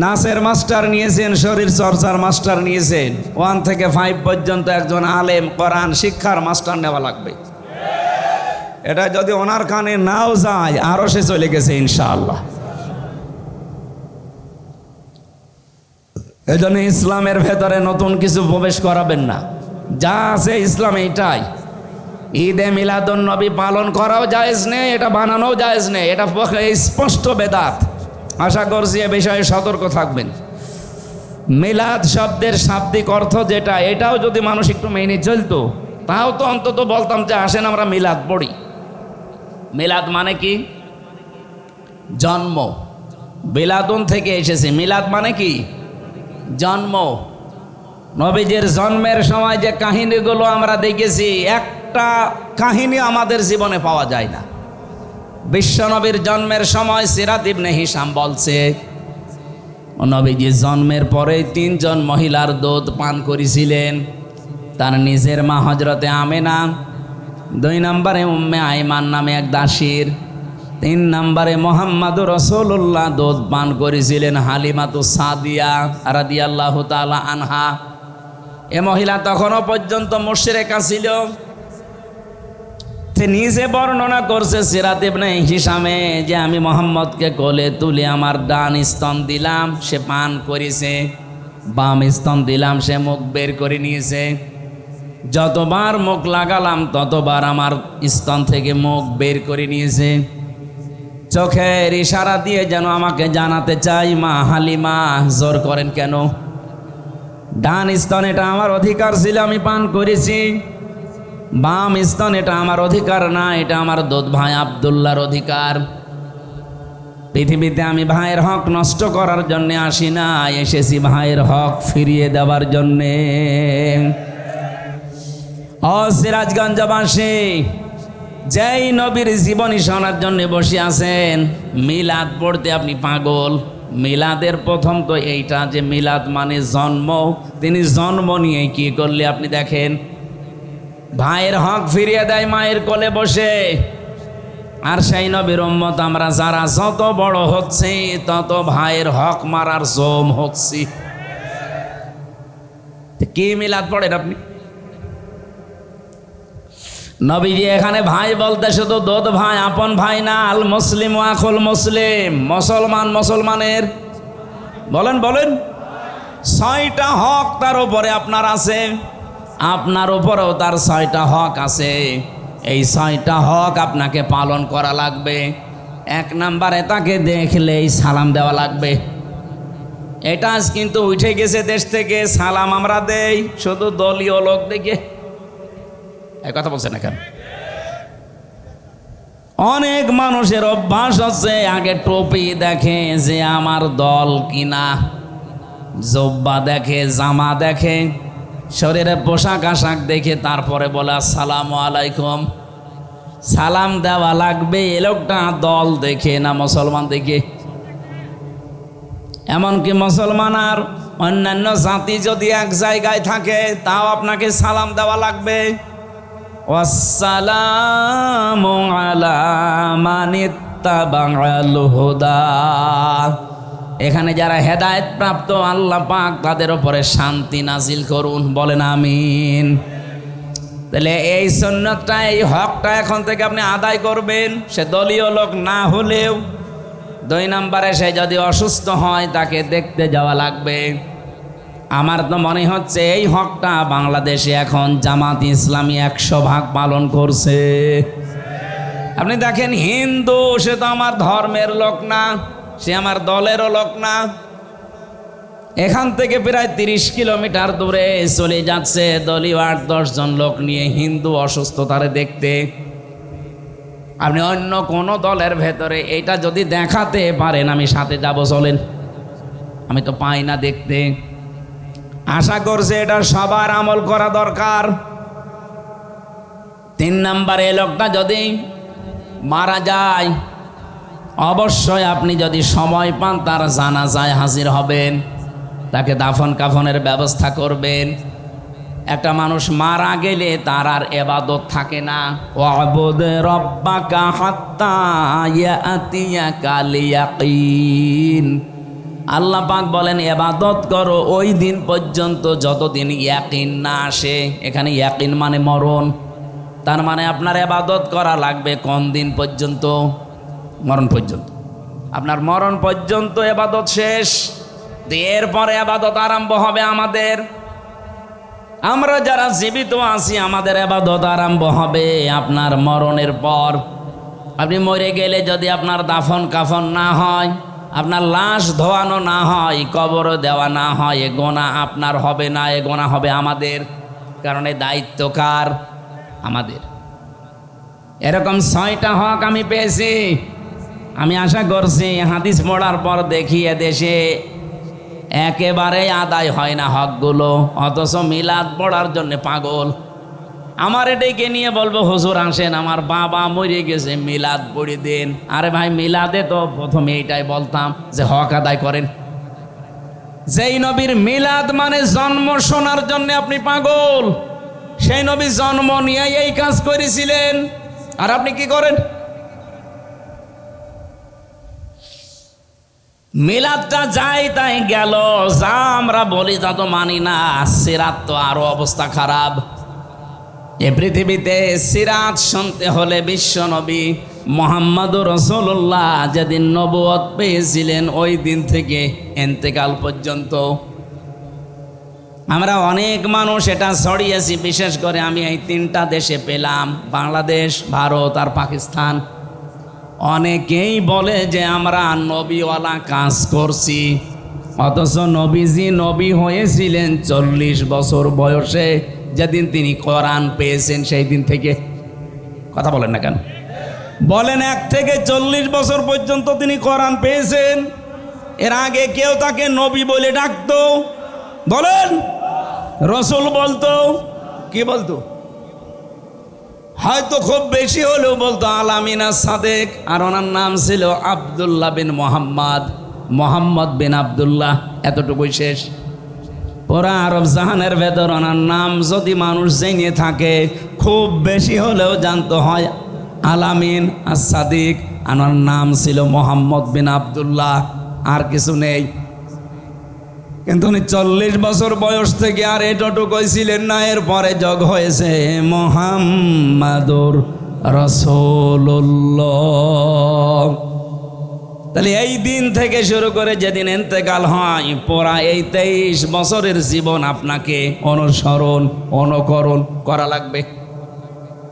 নাচের মাস্টার নিয়েছেন, শরীর চর্চার মাস্টার নিয়েছেন, 1 থেকে 5 পর্যন্ত একজন আলেম কোরআন শিক্ষার মাস্টার নেওয়া লাগবে। এটা যদি ওনার কানে নাও যায়, আরো সে চলে গেছে ইনশাআল্লাহ। এই জন্য ইসলামের ভেতরে নতুন কিছু প্রবেশ করাবেন না, যা আছে ইসলাম এইটাই। ঈদে মিলাদুন নবী পালন করাও জায়েজ নেই, এটা বানানোও জায়েজ নেই, এটা স্পষ্ট বেদাত। আশা করছি এ বিষয়ে সতর্ক থাকবেন। মিলাদ শব্দের শাব্দিক অর্থ যেটা, এটাও যদি মানুষ একটু মেনে চলতো, তাও তো অন্তত বলতাম যে আসেন আমরা মিলাদ পড়ি। মিলাদ মানে কি? জন্ম। বিলাদুন থেকে এসেছে। মিলাদ মানে কি? জন্ম। নবীজির জন্মের সময় যে কাহিনীগুলো আমরা দেখেছি, একটা কাহিনী আমাদের জীবনে পাওয়া যায় না। বিশ্বনবীর জন্মের সময় সিরাত ইবনে হিশাম বলছে, নবীজি জন্মের পরে 3 জন মহিলার দুধ পান করেছিলেন। তার নিজের মা হজরতে আমেনা, 2 নম্বরে উম্মে আইমান নামে এক দাসীর, 3 নম্বরে মুহাম্মাদুর রাসূলুল্লাহ দুধ পান করেছিলেন হালিমাতু সাদিয়া রাদিয়াল্লাহু তাআলা আনহা। এ মহিলা তখনও পর্যন্ত মুশরিকা ছিল। নিজে বর্ণনা করছে সিরাত ইবনে হিশামে যে আমি মোহাম্মদকে কোলে তুলে আমার ডান স্তন দিলাম, সে পান করেছে, বাম স্তন দিলাম, সে মুখ বের করে নিয়েছে। যতবার মুখ লাগালাম ততবার আমার স্তন থেকে মুখ বের করে নিয়েছে। চোখের ইশারা দিয়ে যেন আমাকে জানাতে চাই, মা হালিমা জোর করেন কেন? ডান স্তন এটা আমার অধিকার ছিল, আমি পান করেছি। বাম স্তন এটা আমার অধিকার না, এটা আমার দুধ ভাই আব্দুল্লাহর অধিকার। পৃথিবীতে আমি ভাইয়ের হক নষ্ট করার জন্য আসি না, এসেছি ভাইয়ের হক ফিরিয়ে দেওয়ার জন্যে। ও সিরাজগঞ্জবাসী, যেই নবীর জীবনী শোনার জন্য বসে আছেন, মিলাদ পড়তে আপনি পাগল। মিলাদের প্রথম তো এইটা যে মিলাদ মানে জন্ম। তিনি জন্ম নিয়ে কি করলে আপনি দেখেন, ভাইয়ের হক ফিরিয়ে দেয় মায়ের কোলে বসে। আর সেই নবীর উম্মত আমরা যারা যত বড় হচ্ছে তত ভাইয়ের হক মারার জম হচ্ছি। কি মিলাদ পড়েন আপনি? নবীজি এখানে ভাই বলতে শুধু দুধ ভাই, আপন ভাই না। আল মুসলিম আখুল মুসলিম, মুসলমান মুসলমানের। বলেন বলেন, 6টা হক তার উপরে আপনার আছে, আপনার উপরেও তার 6টা হক আছে। এই 6টা হক আপনাকে পালন করা লাগবে। 1 নম্বরে তাকে দেখলেই সালাম দেওয়া লাগবে। এটা কিন্তু উঠে গেছে দেশ থেকে, সালাম আমরা দেই শুধু দলীয় লোক দেখে। এই কথা বলছেন না কেন? অনেক মানুষের অভ্যাস হচ্ছে আগে টুপি দেখে যে আমার দল কিনা, জব্বা দেখে, জামা দেখে, শরীরে পোশাক আশাক দেখে তারপরে বলে আসসালামু আলাইকুম। সালাম দেওয়া লাগবে। এ লোকটা দল দেখে না মুসলমান দেখে। এমনকি মুসলমান আর অন্যান্য জাতি যদি এক জায়গায় থাকে তাও আপনাকে সালাম দেওয়া লাগবে। ওয়াসসালামু আলা মানিত্তাবা'আল হুদা। এখানে যারা হেদায়েত প্রাপ্ত, আল্লাহ পাক তাদের উপরে শান্তি নাজিল করুন, বলেন আমিন। তাহলে এই সুন্নতটা, এই হকটা এখন থেকে আপনি আদায় করবেন, সে দলীয় লোক না হলেও। 2 নম্বরে, সে যদি অসুস্থ হয় তাকে দেখতে যাওয়া লাগবে। আমার তো মনে হচ্ছে এই হকটা বাংলাদেশে এখন জামাত ইসলামী 100% পালন করছে। আপনি দেখেন, হিন্দু, সে তো আমার ধর্মের লোক না, সে আমার দলেরও লোক না। এখান থেকে প্রায় 30 কিলোমিটার দূরে চলে যাচ্ছে দলীয় 8-10 জন লোক নিয়ে হিন্দু অসুস্থতারে দেখতে। আপনি অন্য কোনো দলের ভেতরে এইটা যদি দেখাতে পারেন, আমি সাথে যাব, চলেন। আমি তো পাই না দেখতে। আশা করছি এটা সবার আমল করা দরকার। 3 নম্বরে, এই লোকটা যদি মারা যায়, অবশ্যই আপনি যদি সময় পান তার জানাজায় হাজির হবেন, তাকে দাফন কাফনের ব্যবস্থা করবেন। একটা মানুষ মারা গেলে তার আর ইবাদত থাকে না। ওয়াবুদ রাব্বাকা হাত্তা ইয়াতিয়াকাল ইয়াকিন। আল্লাহ পাক বলেন, ইবাদত করো ওই দিন পর্যন্ত যতদিন ইয়াকিন না আসে। এখানে ইয়াকিন মানে মরণ। তার মানে আপনার ইবাদত করা লাগবে কোন দিন পর্যন্ত? মরণ পর্যন্ত। আপনার মরণ পর্যন্ত ইবাদত শেষ, এরপরে ইবাদত আরম্ভ হবে আমাদের। আমরা যারা জীবিত আছি, আমাদের ইবাদত আরম্ভ হবে আপনার মরণের পর। আপনি মরে গেলে যদি আপনার দাফন কাফন না হয়, আপনার লাশ ধোয়ানো না হয়, কবর দেওয়া না হয়, এ গোনাহ আপনার হবে না, এ গোনাহ হবে আমাদের। কারণ এই দায়িত্ব কার? আমাদের। এরকম 6টা হক আমি পেয়েছি। আমি আশা করছি হাদিস পড়ার পর দেখি এদেশে একেবারে আদায় হয় না হকগুলো, অথচ মিলাদ পড়ার জন্য পাগল। আমার এটাকে নিয়ে বলবো, হুজুর আসেন, আমার বাবা মরে গেছে, মিলাদ পড়ে দেন। আরে ভাই, মিলাদে তো প্রথমে এইটাই বলতাম যে হক আদায় করেন। যেই নবীর মিলাদ মানে জন্ম শোনার জন্য আপনি পাগল, সেই নবী জন্ম নিয়ে এই কাজ করেছিলেন, আর আপনি কি করেন? মিলাদটা যাই তাই গেল, যা আমরা বলি তা তো মানি না। সিরাত তো আরো অবস্থা খারাপ। এ পৃথিবীতে সিরাত শুনতে হলে বিশ্ব নবী মুহাম্মদুর রাসূলুল্লাহ যেদিন নবুয়ত পেয়েছিলেন ওই দিন থেকে ইন্তেকাল পর্যন্ত আমরা অনেক মানুষ এটা ছড়িয়েছি। বিশেষ করে আমি এই 3টা দেশে পেলাম, বাংলাদেশ, ভারত আর পাকিস্তান। অনেকেই বলে যে আমরা নবীওয়ালা কাজ করছি, অথচ নবীজি নবী হয়েছিলেন 40 বছর বয়সে, যেদিন তিনি কোরআন পেয়েছেন সেই দিন থেকে। কথা বলেন না কেন? বলেন, 1 থেকে 40 বছর পর্যন্ত তিনি কোরআন পেয়েছেন। এর আগে কেউ তাকে নবী বলে ডাকতো? বলেন। রসুল বলতো? কি বলতো? হয়তো খুব বেশি হলেও বলতো আল-আমিন আস-সাদেক, আর ওনার নাম ছিল আব্দুল্লাহ বিন মোহাম্মদ, মোহাম্মদ বিন আব্দুল্লাহ, এতটুকুই শেষ। পুরা আরব জাহানের ভেতর ওনার নাম যদি মানুষ জেনে থাকে, খুব বেশি হলেও জানতো হয় আল-আমিন আস-সাদিক, ওনার নাম ছিল মোহাম্মদ বিন আব্দুল্লাহ, আর কিছু নেই। কিন্তু উনি 40 বছর বয়স থেকে আর এতটুকুই ছিলেন না। এরপরে যোগ হয়েছে মুহাম্মাদুর রাসূলুল্লাহ। তাহলে এই দিন থেকে শুরু করে যেদিন ইন্তেকাল হয়, পুরা এই 23 বছরের জীবন আপনাকে অনুসরণ অনুকরণ করা লাগবে।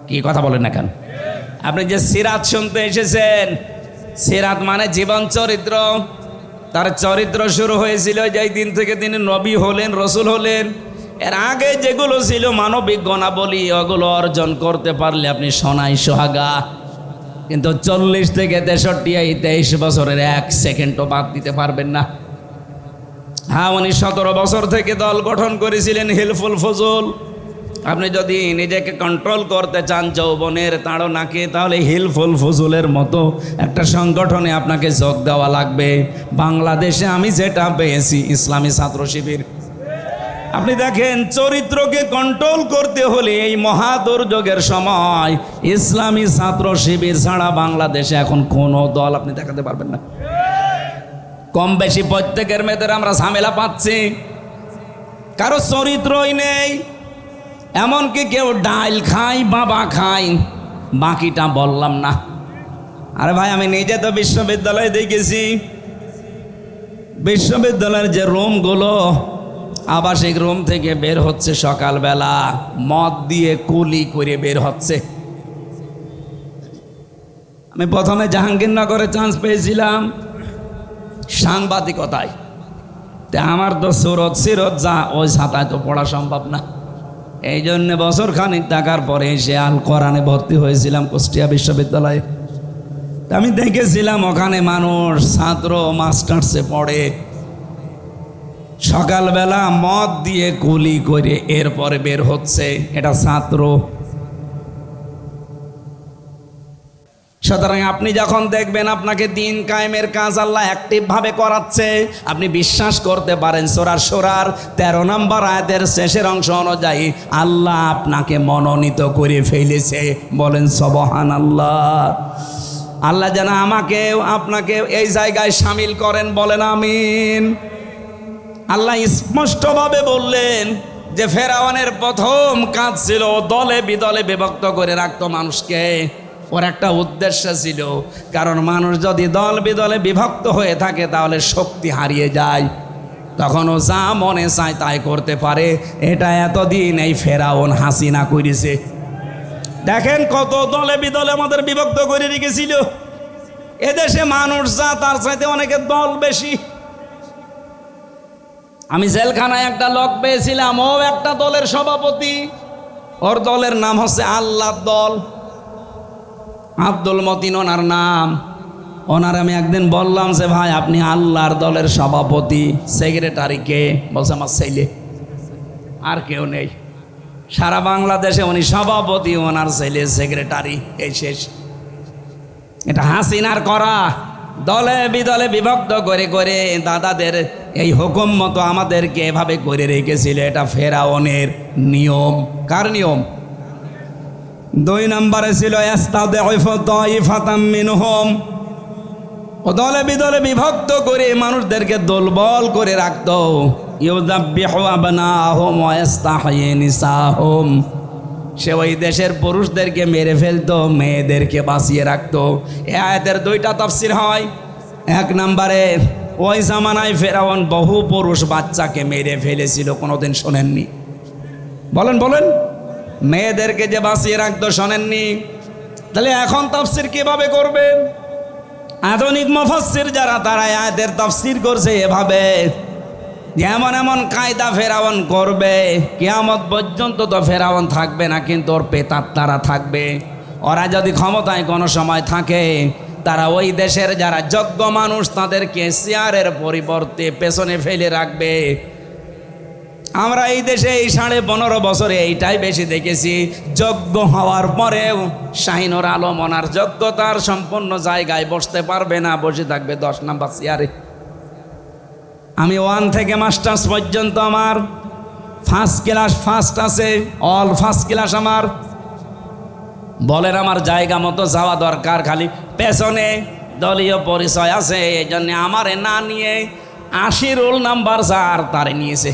কি কথা বলেন না কেন? আপনি যে সিরাত শুনতে এসেছেন, সিরাত মানে জীবন চরিত্র। তার চরিত্র শুরু হয়েছিল যেই দিন থেকে তিনি নবী হলেন, রসুল হলেন। এর আগে যেগুলো ছিল মানবিক গুণাবলী, ওগুলো অর্জন করতে পারলে আপনি সোনাই সোহাগা। কিন্তু 40 থেকে 63 এই 23 বছরের 1 সেকেন্ডও বাদ দিতে পারবেন না। হ্যাঁ, উনি 17 বছর থেকে দল গঠন করেছিলেন হিলফুল ফজল। আপনি যদি নিজেকে কন্ট্রোল করতে চান যৌবনের তাড়নাকে, তাহলে হিলফুল ফজলের মতো একটা সংগঠনে আপনাকে যোগ দেওয়া লাগবে। বাংলাদেশে আমি যেটা পেয়েছি, ইসলামী ছাত্র শিবির। আপনি দেখেন, চরিত্রকে কন্ট্রোল করতে হলে এই মহা দুর্যোগের সময় ইসলামী ছাত্র শিবির ছাড়া বাংলাদেশে এখন কোনো দল আপনি দেখাতে পারবেন না। কম বেশি প্রত্যেকের মেয়েদের আমরা ঝামেলা পাচ্ছি, কারো চরিত্রই নেই। এমনকি কেউ ডাল খায়, বাবা খায়, বাকিটা বললাম না। আরে ভাই, আমি নিজে তো বিশ্ববিদ্যালয়ে দেখেছি, বিশ্ববিদ্যালয়ের যে রুমগুলো, আবাসিক রুম থেকে বের হচ্ছে সকালবেলা মদ দিয়ে কুলি করে বের হচ্ছে। আমি প্রথমে জাহাঙ্গীরনগরে চান্স পেয়েছিলাম সাংবাদিকতায়, তা আমার তো সিরত যা, ওই ছাতায় তো পড়া সম্ভব না। এই জন্য বছর খানিক থাকার পরে এসে আল কোরআনে ভর্তি হয়েছিলাম কুষ্টিয়া বিশ্ববিদ্যালয়ে। আমি দেখেছিলাম ওখানে মানুষ ছাত্র মাস্টার্সে পড়ে, সকালবেলা মদ দিয়ে কুলি করে এরপরে বের হচ্ছে, এটা ছাত্র। সুতরাং আপনি যখন দেখবেন আপনাকে দিন কায়েমের কাজ আল্লাহ অ্যাক্টিভ ভাবে করাচ্ছে, আপনি বিশ্বাস করতে পারেন সূরা শুরার 13 নম্বর আয়াতের শেষের অংশ অনুযায়ী আল্লাহ আপনাকে মনোনীত করে ফেলেছে। বলেন সুবহানাল্লাহ। আল্লাহ যেন আমাকে আপনাকে এই জায়গায় শামিল করেন, বলেন আমিন। আল্লাহ স্পষ্টভাবে বললেন যে ফেরাউনের প্রথম কাজ ছিল দলে বিদলে বিভক্ত করে রাখতো মানুষকে। ওর একটা উদ্দেশ্য ছিল, কারণ মানুষ যদি দল বিদলে বিভক্ত হয়ে থাকে তাহলে শক্তি হারিয়ে যায়, তখন ও যা মনে চায় তাই করতে পারে। এটা এতদিন এই ফেরাউন হাসিনা করেছে। দেখেন কত দলে বিদলে আমাদের বিভক্ত করে রেখেছিল। এদেশে মানুষ যা, তার চাইতে অনেকের দল বেশি। আমি জেলখানায় একটা লোক পেয়েছিলাম, ও একটা দলের সভাপতি, ওর দলের নাম হচ্ছে আল্লাহর দল, আব্দুল মতিন ওনার নাম। ওনার আমি একদিন বললাম যে ভাই আপনি আল্লাহর দলের সভাপতি, সেক্রেটারি কে? বলছে আমার ছেলে, আর কেউ নেই সারা বাংলাদেশে, উনি সভাপতি, ওনার ছেলে সেক্রেটারি, এই শেষ। এটা হাসিনার করা, দলে বিদলে বিভক্ত করে করে দাদাদের এই হুকুম মতো আমাদেরকে এভাবে করে রেখেছিল। এটা ফেরাউনের নিয়ম। কার নিয়ম? 2 নম্বরে ছিল ও দলে বিদলে বিভক্ত করে মানুষদেরকে দুর্বল করে রাখতো। সে ওই দেশের পুরুষদেরকে মেরে ফেলতো, মেয়েদেরকে বাঁচিয়ে রাখতো। এ আয়াতের 2টা তাফসীর হয়। 1 নম্বরে ওই জামানায় ফেরাউন বহু পুরুষ বাচ্চাকে মেরে ফেলেছিল, কোনোদিন শোনেননি? বলেন বলেন, মেয়েদেরকে যে বাঁচিয়ে রাখতো শোনেননি? তাহলে এখন তাফসীর কিভাবে করবেন? আধুনিক মুফাসসির যারা, তারা আয়াতের তাফসীর করছে এভাবে, যেমন এমন কায়দা ফেরাউন করবে, কিয়ামত পর্যন্ত তো ফেরাউন থাকবে না, কিন্তু ওর পেতাত্তারা থাকবে। ওরা যদি ক্ষমতায় কোনো সময় থাকে, তারা ওই দেশের যারা যোগ্য মানুষ তাদেরকে চেয়ারের পরিবর্তে পেছনে ফেলে রাখবে। আমরা এই দেশে এই 15.5 বছরে এইটাই বেশি দেখেছি। যোগ্য হওয়ার পরেও শাহিনুর আলম ওনার যোগ্যতার সম্পূর্ণ জায়গায় বসতে পারবে না, বসে থাকবে 10 নম্বর চেয়ারে। আমি 1 থেকে মাস্টার্স পর্যন্ত আমার ফার্স্ট ক্লাস ফার্স্ট আছে, অল ফার্স্ট ক্লাস আমার। বলেন আমার জায়গা মতো যাওয়া দরকার, খালি পেছনে দলীয় পরিচয় আছে, এই জন্য আমারে না নিয়ে 80 রোল নাম্বার যার তারে নিয়েছে।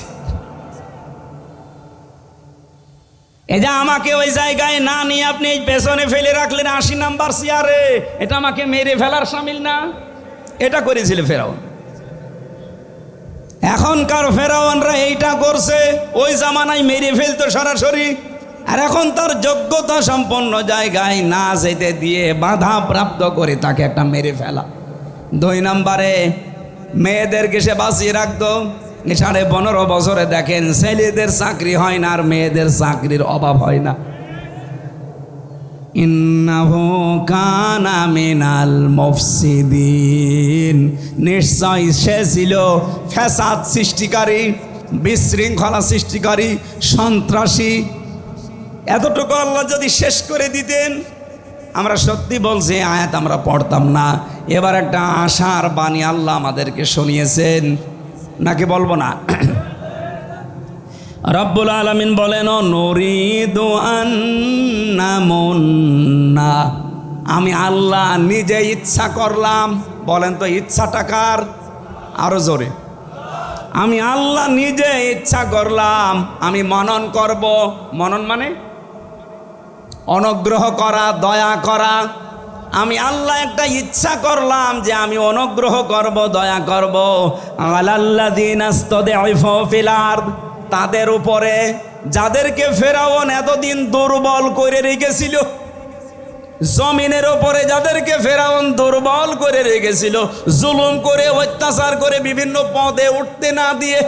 এই যে আমাকে ওই জায়গায় না নিয়ে আপনি এই পেছনে ফেলে রাখলেন 80 নাম্বার চেয়ারে, এটা আমাকে মেরে ফেলার শামিল না? এটা করেছিল ফেরাউন। এখনকার ফেরাউনরা এইটা করছে, ওই জামানায় মেরে ফেলতো সরাসরি। আর এখন তার যোগ্যতা সম্পন্ন জায়গায় না যেতে দিয়ে বাধা প্রাপ্ত করে তাকে একটা মেরে ফেলা। 2 নম্বরে মেয়েদেরকে সে বাঁচিয়ে রাখতো। 15.5 বছরে দেখেন ছেলেদের চাকরি হয় না আর মেয়েদের চাকরির অভাব হয় না। ইন্নাহু কানা মিনাল মুফসিদিন, নিশ্চয় সে ছিল ফ্যাসাদ সৃষ্টিকারী, বিশৃঙ্খলা সৃষ্টিকারী, সন্ত্রাসী। এতটুকু আল্লাহ যদি শেষ করে দিতেন, আমরা সত্যি বলছি আয়াত আমরা পড়তাম না। এবার একটা আশার বাণী আল্লাহ আমাদেরকে শুনিয়েছেন, নাকি বলবো না? রব্বুল আলামিন বলেন, নুরিদু আন্নামুন্না, আমি আল্লাহ নিজে ইচ্ছা করলাম। বলেন তো ইচ্ছাটা কার? আরো জোরে। আমি আল্লাহ নিজে ইচ্ছা করলাম আমি মনন করব। মনন মানে অনুগ্রহ করা, দয়া করা। আমি আল্লাহ একটা ইচ্ছা করলাম যে আমি অনুগ্রহ করব, দয়া করব আলাল্লাযীনা ইসতাদঈফু ফিল আরদ, তাদের উপরে যাদেরকে ফেরাউন এতদিন দুর্বল করে রেখেছিল। জমিনের উপরে যাদেরকে ফেরাউন দুর্বল করে রেখেছিল, জুলুম করে, অত্যাচার করে, বিভিন্ন পদে উঠতে না দিয়ে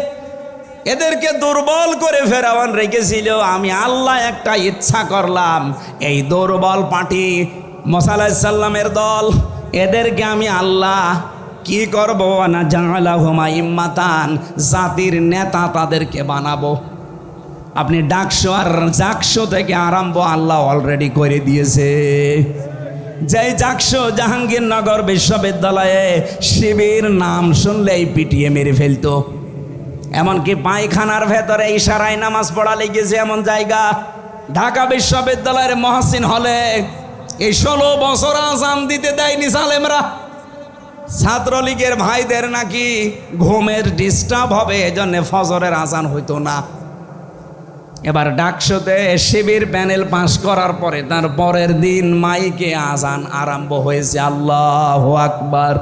এদেরকে দুর্বল করে ফেরাউন রেখেছিল। আমি আল্লাহ একটা ইচ্ছা করলাম, এই দুর্বল পার্টি মুসা আলাইহিস সালামের দল, এদেরকে আমি আল্লাহ কি করব না জাআলাহুম আইম্মাতান, জাতির নেতা তাদেরকে বানাবো। আপনি ডাকশো আর জাকশো থেকে আরম্ভ আল্লাহ অলরেডি করে দিয়েছে। যেই জাকশো জাহাঙ্গীরনগর বিশ্ববিদ্যালয়ে শিবির নাম শুনলেই পিটিয়ে মেরে ফেলতো। এমনকি পায়খানার ভেতরে ইশারায় নামাজ পড়া লেগেছে এমন জায়গা। ঢাকা বিশ্ববিদ্যালয়ের মহসিন হলে এই 16 বছর আজান দিতে দেয়নি সালেমরা। ছাত্রলীগের ভাইদের নাকি ঘুমের ডিস্টার্ব হবে, এজন্য ফজরের আজান হইতো না। এবার ডাকশোতে শিবির প্যানেল পাশ করার পরে তার পরের দিন মাইকে আজান আরম্ভ হয়েছে। আল্লাহু আকবার,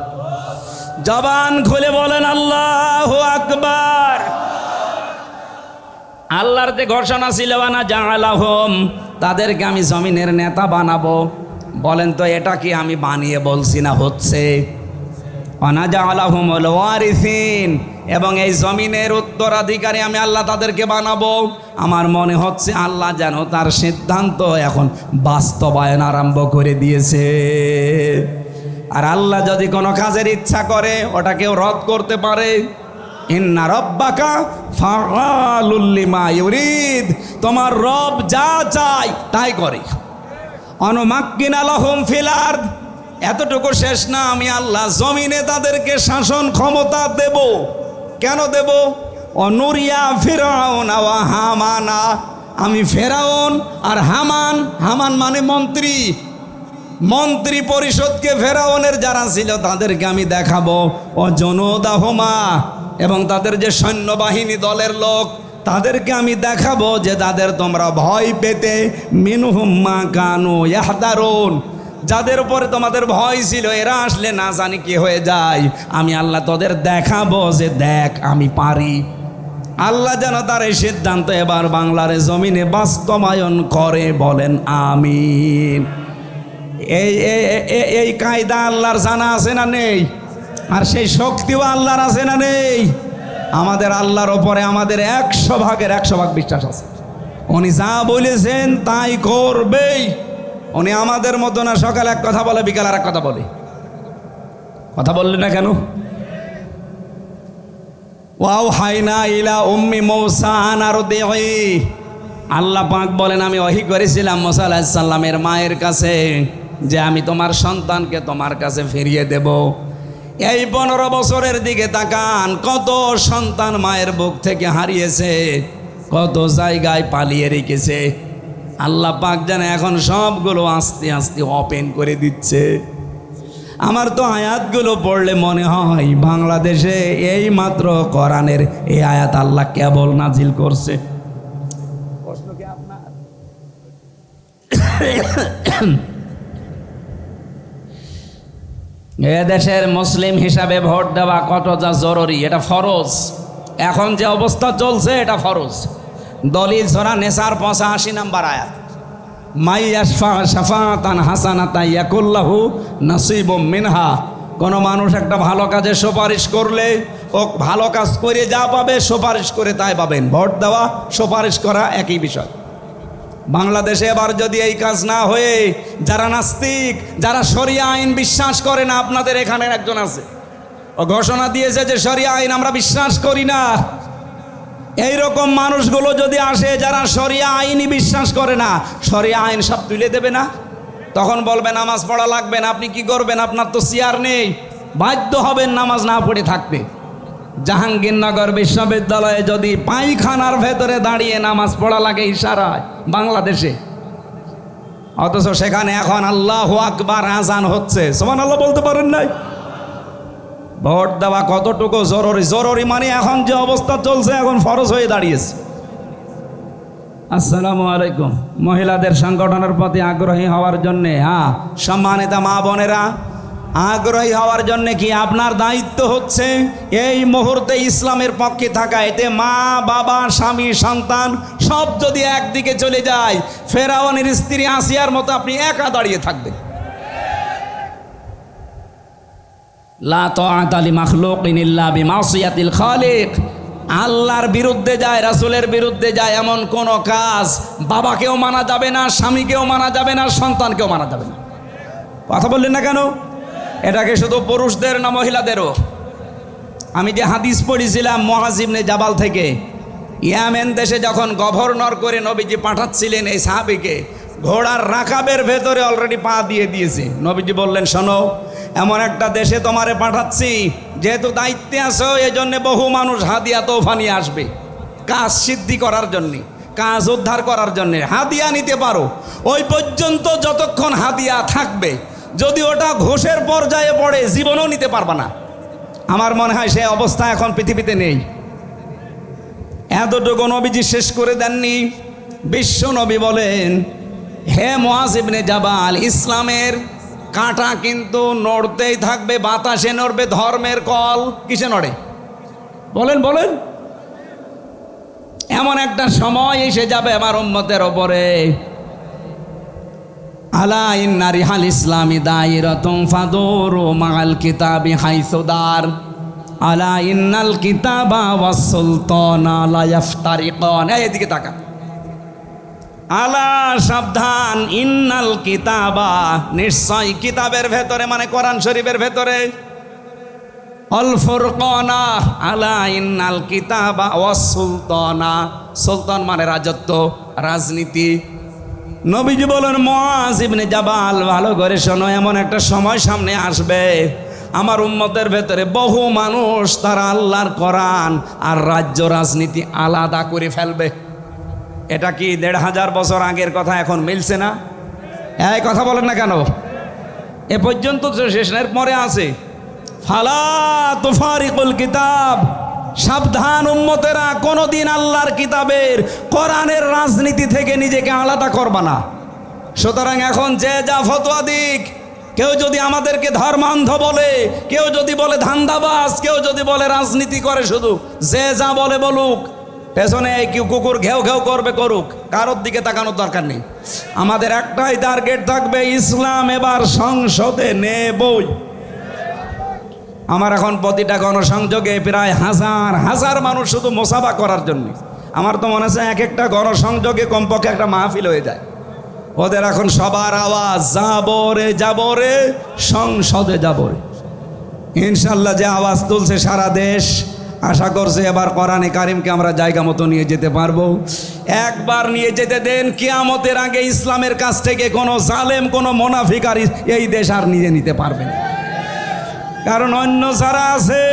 জবান খুলে বলেন আল্লাহু আকবার। আল্লাহর যে ঘোষণা ছিল না জাআলাহুম, তাদেরকে আমি জমিনের নেতা বানাবো। বলেন তো এটা কি আমি বানিয়ে বলছি না হচ্ছে? ওয়ানা জাআলাহুমুল ওয়ারিসিন, এবং এই জমিনের উত্তরাধিকারী আমি আল্লাহ তাদেরকে বানাবো। আমার মনে হচ্ছে আল্লাহ যেন তার সিদ্ধান্ত এখন বাস্তবায়ন আরম্ভ করে দিয়েছে। আর আল্লাহ যদি কোনো কাজের ইচ্ছা করে ওটা কেউ রদ করতে পারে? ইন্না রব্বাকা ফাআলুল লিমা ইউরিদ, তোমার রব যা চায় তাই করে। অনুমাক্কিনা লাহুম ফিল আরদ, এতটুকু শেষ না, আমি আল্লাহ জমিনে তাদেরকে শাসন ক্ষমতা দেব। কেন দেব? অনুরিয়া ফিরাউন ওয়া হামানা, আমি ফেরাউন আর হামান, হামান মানে মন্ত্রী, মন্ত্রী পরিষদকে ফেরাউনের যারা ছিল তাদেরকে আমি দেখাবো। ও জনুদাহুমা, এবং তাদের যে সৈন্যবাহিনী দলের লোক তাদেরকে আমি দেখাবো যে তাদের তোমরা ভয় পেতে। মিনহুম মা কানু ইয়াহদারুন, যাদের উপরে তোমাদের ভয় ছিল এরা আসলে না জানি কি হয়ে যায়, আমি আল্লাহ তোদের দেখাবো যে দেখ আমি পারি। আল্লাহ যেন তার এই সিদ্ধান্ত এবার বাংলার জমিনে বাস্তবায়ন করে, বলেন আমিন। এই কায়দা আল্লাহর জানা আছে না নেই? আর সেই শক্তিও আল্লাহর আছে না নেই? আমাদের আল্লাহর ওপরে আমাদের 100 ভাগের 100 ভাগ বিশ্বাস আছে। উনি যা বলেছেন তাই করবেই। উনি আমাদের মতো না, সকালে এক কথা বলে বিকাল আর এক কথা বলে। কথা বললে না কেন? ওয়াও হাইনা ইলা উম্মি মূসা আন আরদিহি, আল্লাহ পাক বলেন আমি ওহী করেছিলাম মুসা আলাইহিস সালামের মায়ের কাছে যে আমি তোমার সন্তানকে তোমার কাছে ফিরিয়ে দেব। এই 15 বছরের দিকে তাকান, কত সন্তান মায়ের বুক থেকে হারিয়েছে, কত জায়গায় পালিয়ে রেখেছে। আল্লাহ পাক জানে এখন সবগুলো আস্তে আস্তে ওপেন করে দিচ্ছে। আমার তো আয়াতগুলো পড়লে মনে হয় বাংলাদেশে এই মাত্র কোরআনের এই আয়াত আল্লাহ কেবল নাজিল করছে। প্রশ্ন কি আপনার? এ দেশের মুসলিম হিসাবে ভোট দেওয়া কতটা জরুরি, এটা ফরজ। এখন যে অবস্থা চলছে এটা ফরজ। দলিল সূরা নিসার 85 নম্বর আয়াত, মাই ইয়াশফা শাফাআতান হাসানাতান ইয়াকুল্লাহু নাসিবুম মিনহা, কোনো মানুষ একটা ভালো কাজে সুপারিশ করলে ও ভালো কাজ করে যা পাবে সুপারিশ করে তাই পাবেন। ভোট দেওয়া সুপারিশ করা একই বিষয়। বাংলাদেশে এবার যদি এই কাজ না হয়ে যারা নাস্তিক, যারা শরিয়া আইন বিশ্বাস করে না, আপনাদের এখানে একজন আছে ও ঘোষণা দিয়েছে যে শরিয়া আইন আমরা বিশ্বাস করি না, এইরকম মানুষগুলো যদি আসে যারা শরিয়া আইনই বিশ্বাস করে না, শরিয়া আইন সব তুলে দেবে না, তখন বলবে নামাজ পড়া লাগবে না। আপনি কি করবেন? আপনার তো চেয়ার নেই, বাধ্য হবেন নামাজ না পড়ে থাকতে। জাহাঙ্গীরনগর বিশ্ববিদ্যালয়ে যদি পায়খানার ভেতরে দাঁড়িয়ে নামাজ পড়া লাগে ইশারায় বাংলাদেশে, অথচ সেখানে এখন আল্লাহু আকবার আজান হচ্ছে, সুবহানাল্লাহ বলতে পারেন নাই? ভোট দেওয়া কতটুকু জরুরি? জরুরি মানে এখন যে অবস্থা চলছে এখন ফরজ হয়ে দাঁড়িয়েছে। আসসালামু আলাইকুম। মহিলাদের সংগঠনের প্রতি আগ্রহী হওয়ার জন্যে, হ্যাঁ সম্মানিতা মা বোনেরা, আগ্রহী হওয়ার জন্যে কি আপনার দায়িত্ব হচ্ছে এই মুহূর্তে ইসলামের পক্ষে থাকা। এতে মা বাবা স্বামী সন্তান সব যদি একদিকে চলে যায়, ফেরাউনের স্ত্রী আসিয়ার মতো আপনি একা দাঁড়িয়ে থাকবেন। লা তাআতা লিমাখলুকিন ইল্লা বিমাসিয়াতিল খালিক। আল্লাহর বিরুদ্ধে যায়, রাসূলের বিরুদ্ধে যায় এমন কোন কাজ বাবাকেও মানা যাবে না, স্বামীকেও মানা যাবে না, সন্তানকেও মানা যাবে না। কথা বললেন না কেন? এটাকে শুধু পুরুষদের না মহিলাদেরও? আমি যে হাদিস পড়েছিলাম মুআয ইবনে জাবাল থেকে, ইয়ামেন দেশে যখন গভর্নর করে নবীজি পাঠাচ্ছিলেন এই সাহাবীকে, ঘোড়ার রাকাবের ভেতরে অলরেডি পা দিয়ে দিয়েছে। নবীজি বললেন, শোনো, এমন একটা দেশে তোমারে পাঠাচ্ছি, যেহেতু দায়িত্বে আছো এই জন্যে বহু মানুষ হাদিয়া তোফা নিয়ে আসবে কাজ সিদ্ধি করার জন্যে, কাজ উদ্ধার করার জন্যে। হাদিয়া নিতে পারো, ওই পর্যন্ত যতক্ষণ হাদিয়া থাকবে। যদি ওটা ঘোষের পর্যায়ে পড়ে জীবনেও নিতে পারবা না। আমার মনে হয় সে অবস্থা এখন পৃথিবীতে নেই। এতটুকু নবীজি শেষ করে দেননি। বিশ্ব নবী বলেন, হে মুআয ইবনে জাবাল, ইসলামের কাঁটা কিন্তু নড়তেই থাকবে, বাতাসে নড়বে। ধর্মের কল কিসে নড়ে? বলেন বলেন। এমন একটা সময় এসে যাবে আমার উম্মতের ওপরে, আলা ইন্না রিহাল ইসলামি দায়রাতুন ফাদুরু মাআল কিতাবি হাইসুদার, আলা ইন্নাল কিতাবা ওয়াস সুলতানা লা ইফতারিকান। এদিকে তাকান। আলা, সাবধান, ইন্নাল কিতাবা, নিশ্চয় কিতাবের ভেতরে মানে কোরআন শরীফের ভেতরে, অল ফুরকানা, আলা ইন্নাল কিতাবা ওয়াস সুলতানা, সুলতান মানে রাজত্ব, রাজনীতি। নবীজি বলেন, মুআয ইবনে জাবাল ভালো করে শোনো, এমন একটা সময় সামনে আসবে আমার উম্মতের ভেতরে বহু মানুষ তারা আল্লাহর কোরআন আর রাজ্য রাজনীতি আলাদা করে ফেলবে। এটা কি ১৫০০ বছর আগের কথা এখন মিলছে না? এই কথা বলেন না কেন? এ পর্যন্ত তো শেষ না, এর পরে আছে ফালা তুফারিকুল কিতাব, সাবধান উম্মতেরা, কোনোদিন আল্লাহর কিতাবের কোরআনের রাজনীতি থেকে নিজেকে আলাদা করবা না। সুতরাং এখন যে যা ফতোয়া দিক, কেউ যদি আমাদেরকে ধর্মান্ধ বলে, কেউ যদি বলে ধান্দাবাজ, কেউ যদি বলে রাজনীতি করে, শুধু যে যা বলে বলুক, পেছনে কেউ কুকুর ঘেউ ঘেউ করবে করুক, কারোর দিকে তাকানোর দরকার নেই। আমাদের একটাই টার্গেট থাকবে, ইসলাম এবার সংসদে নেবই। আমার এখন প্রতিটা গণসংযোগে প্রায় হাজার হাজার মানুষ শুধু মোসাফা করার জন্য। আমার তো মনে হচ্ছে এক একটা গণসংযোগে কমপক্ষে একটা মাহফিল হয়ে যায়। ওদের এখন সবার আওয়াজ, যাবরে যাবরে, সংসদে যাবরে। ইনশাল্লাহ যে আওয়াজ তুলছে সারা দেশ, আশা করছে এবার কোরআনে কারিমকে আমরা জায়গা মতো নিয়ে যেতে পারবো। একবার নিয়ে যেতে দেন, কিয়ামতের আগে ইসলামের কাছ থেকে কোনো জালেম, কোনো মুনাফিক আর এই দেশ আর নিয়ে নিতে পারবে না। কারণ অন্য যারা আছে,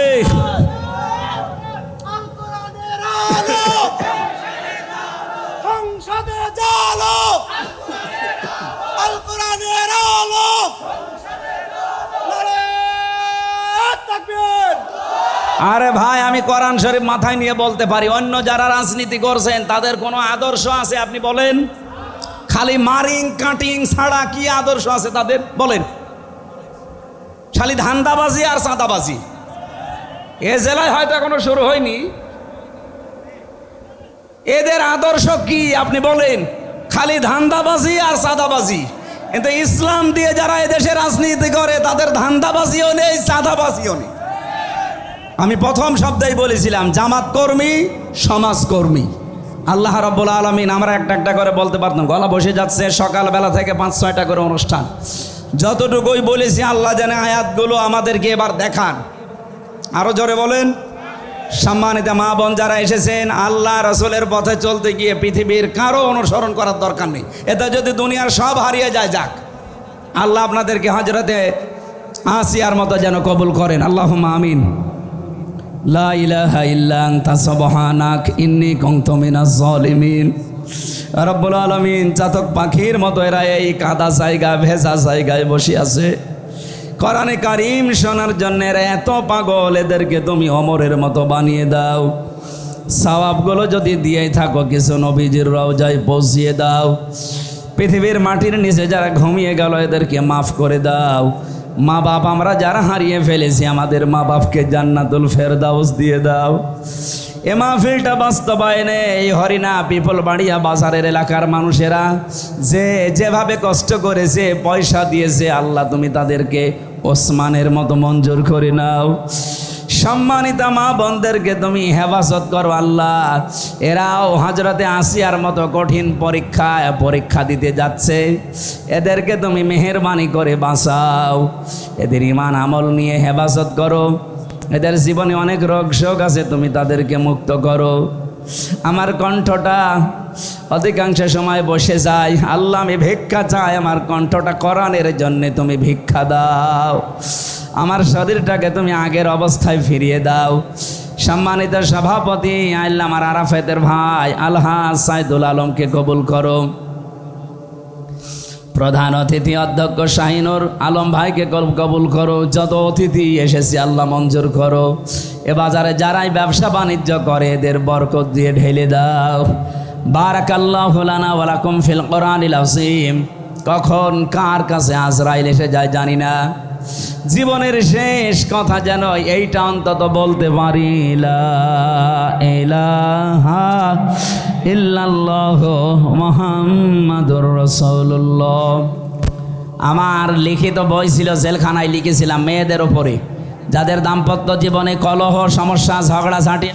আরে ভাই, আমি কোরআন শরীফ মাথায় নিয়ে বলতে পারি, অন্য যারা রাজনীতি করছেন তাদের কোনো আদর্শ আছে? আপনি বলেন। খালি মারিং কাটিং ছাড়া কি আদর্শ আছে তাদের? বলেন। খালি ধান্দাবাজি আর চাঁদাবাজি। এ জেলায় হয়তো এখনো শুরু হয়নি। এদের আদর্শ কি আপনি বলেন? খালি ধান্দাবাজি আর চাঁদাবাজি। কিন্তু ইসলাম দিয়ে যারা এদেশে রাজনীতি করে তাদের ধান্দাবাজিও নেই, চাঁদাবাজিও নেই। আমি প্রথম শব্দেই বলেছিলাম, জামাত কর্মী, সমাজকর্মী। আল্লাহ রাব্বুল আলামিন, আমরা একটা একটা করে বলতে পারতাম, গলা বসে যাচ্ছে, সকালবেলা থেকে ৫-৬টা করে অনুষ্ঠান। যতটুকুই বলেছি আল্লাহ জানে আয়াতগুলো আমাদেরকে এবার দেখান। আরো জোরে বলেন। সম্মানিত মা বোন যারা এসেছেন, আল্লাহ রাসূলের পথে চলতে গিয়ে পৃথিবীর কারো অনুসরণ করার দরকার নেই। এটা যদি দুনিয়ার সব হারিয়ে যায়, যাক। আল্লাহ আপনাদেরকে হযরতে আসিয়ার মতো যেন কবুল করেন, আল্লাহুম্মা আমিন। লা ইলাহা ইল্লা আনতা সুবহানাক ইন্নী কুনতু মিনাজ জালিমিন। রব্বুল আলামিন, চাতক পাখির মতো এরা এই কাদা জায়গা, ভেজা জায়গায় বসে আছে। কোরআনে কারিম শোনার জন্য এরা এত পাগল, এদেরকে তুমি ওমরের মতো বানিয়ে দাও। সওয়াবগুলো যদি দিয়েই থাকো কিছু নবীজির রওজায় পৌঁছিয়ে দাও। পৃথিবীর মাটির নিচে যারা ঘুমিয়ে গেল এদেরকে মাফ করে দাও। মা বাপ আমরা যারা হারিয়ে ফেলেছি আমাদের মা বাপকে জান্নাতুল ফেরদাউস দিয়ে দাও। এ মাহফিলটা বাস্তবায়নে এই হরিণা পিপল বাড়িয়া বাজারের এলাকার মানুষেরা যেভাবে কষ্ট করেছে, পয়সা দিয়েছে, আল্লাহ তুমি তাদেরকে ওসমানের মতো মঞ্জুর করে নাও। সম্মানিত মা বোনদেরকে তুমি হেফাজত করো আল্লাহ। এরাও হযরতে আসিয়ার মতো কঠিন পরীক্ষা দিতে যাচ্ছে, এদেরকে তুমি মেহেরবানি করে বাঁচাও। এদের ঈমান আমল নিয়ে হেফাজত করো। এদের জীবনে অনেক রোগ শোক আছে, তুমি তাদেরকে মুক্ত করো। আমার কণ্ঠটা অধিকাংশ সময় বসে যায়, আল্লাহ আমি ভিক্ষা চাই, আমার কণ্ঠটা কোরআনের জন্য তুমি ভিক্ষা দাও। আমার শরীরটাকে তুমি আগের অবস্থায় ফিরিয়ে দাও। সম্মানিত সভাপতি আল্লাহ আমার আরাফাতের ভাই আলহাজ সাইদুল আলমকে কবুল করো। প্রধান অতিথি অধ্যক্ষ শাহিনুর আলম ভাইকে কবুল করো। যত অতিথি এসেছে আল্লাহ মঞ্জুর করো। এ বাজারে যারাই ব্যবসা বাণিজ্য করে এদের বরকত দিয়ে ঢেলে দাও। বারাকাল্লাহু লানা ওয়া লাকুম ফিল কোরআনিল আযীম। কখন কার কাছে আজরাইল এসে যায় জানি না। জীবনের শেষ কথা যেন এইটা অন্তত বলতে পারি, লা ইলাহা ইল্লাল্লাহু মুহাম্মাদুর রাসূলুল্লাহ। আমার লিখিত বই ছিল, জেলখানায় লিখেছিলাম মেয়েদের ওপরে, যাদের দাম্পত্য জীবনে কলহ সমস্যা ঝগড়াঝাঁটি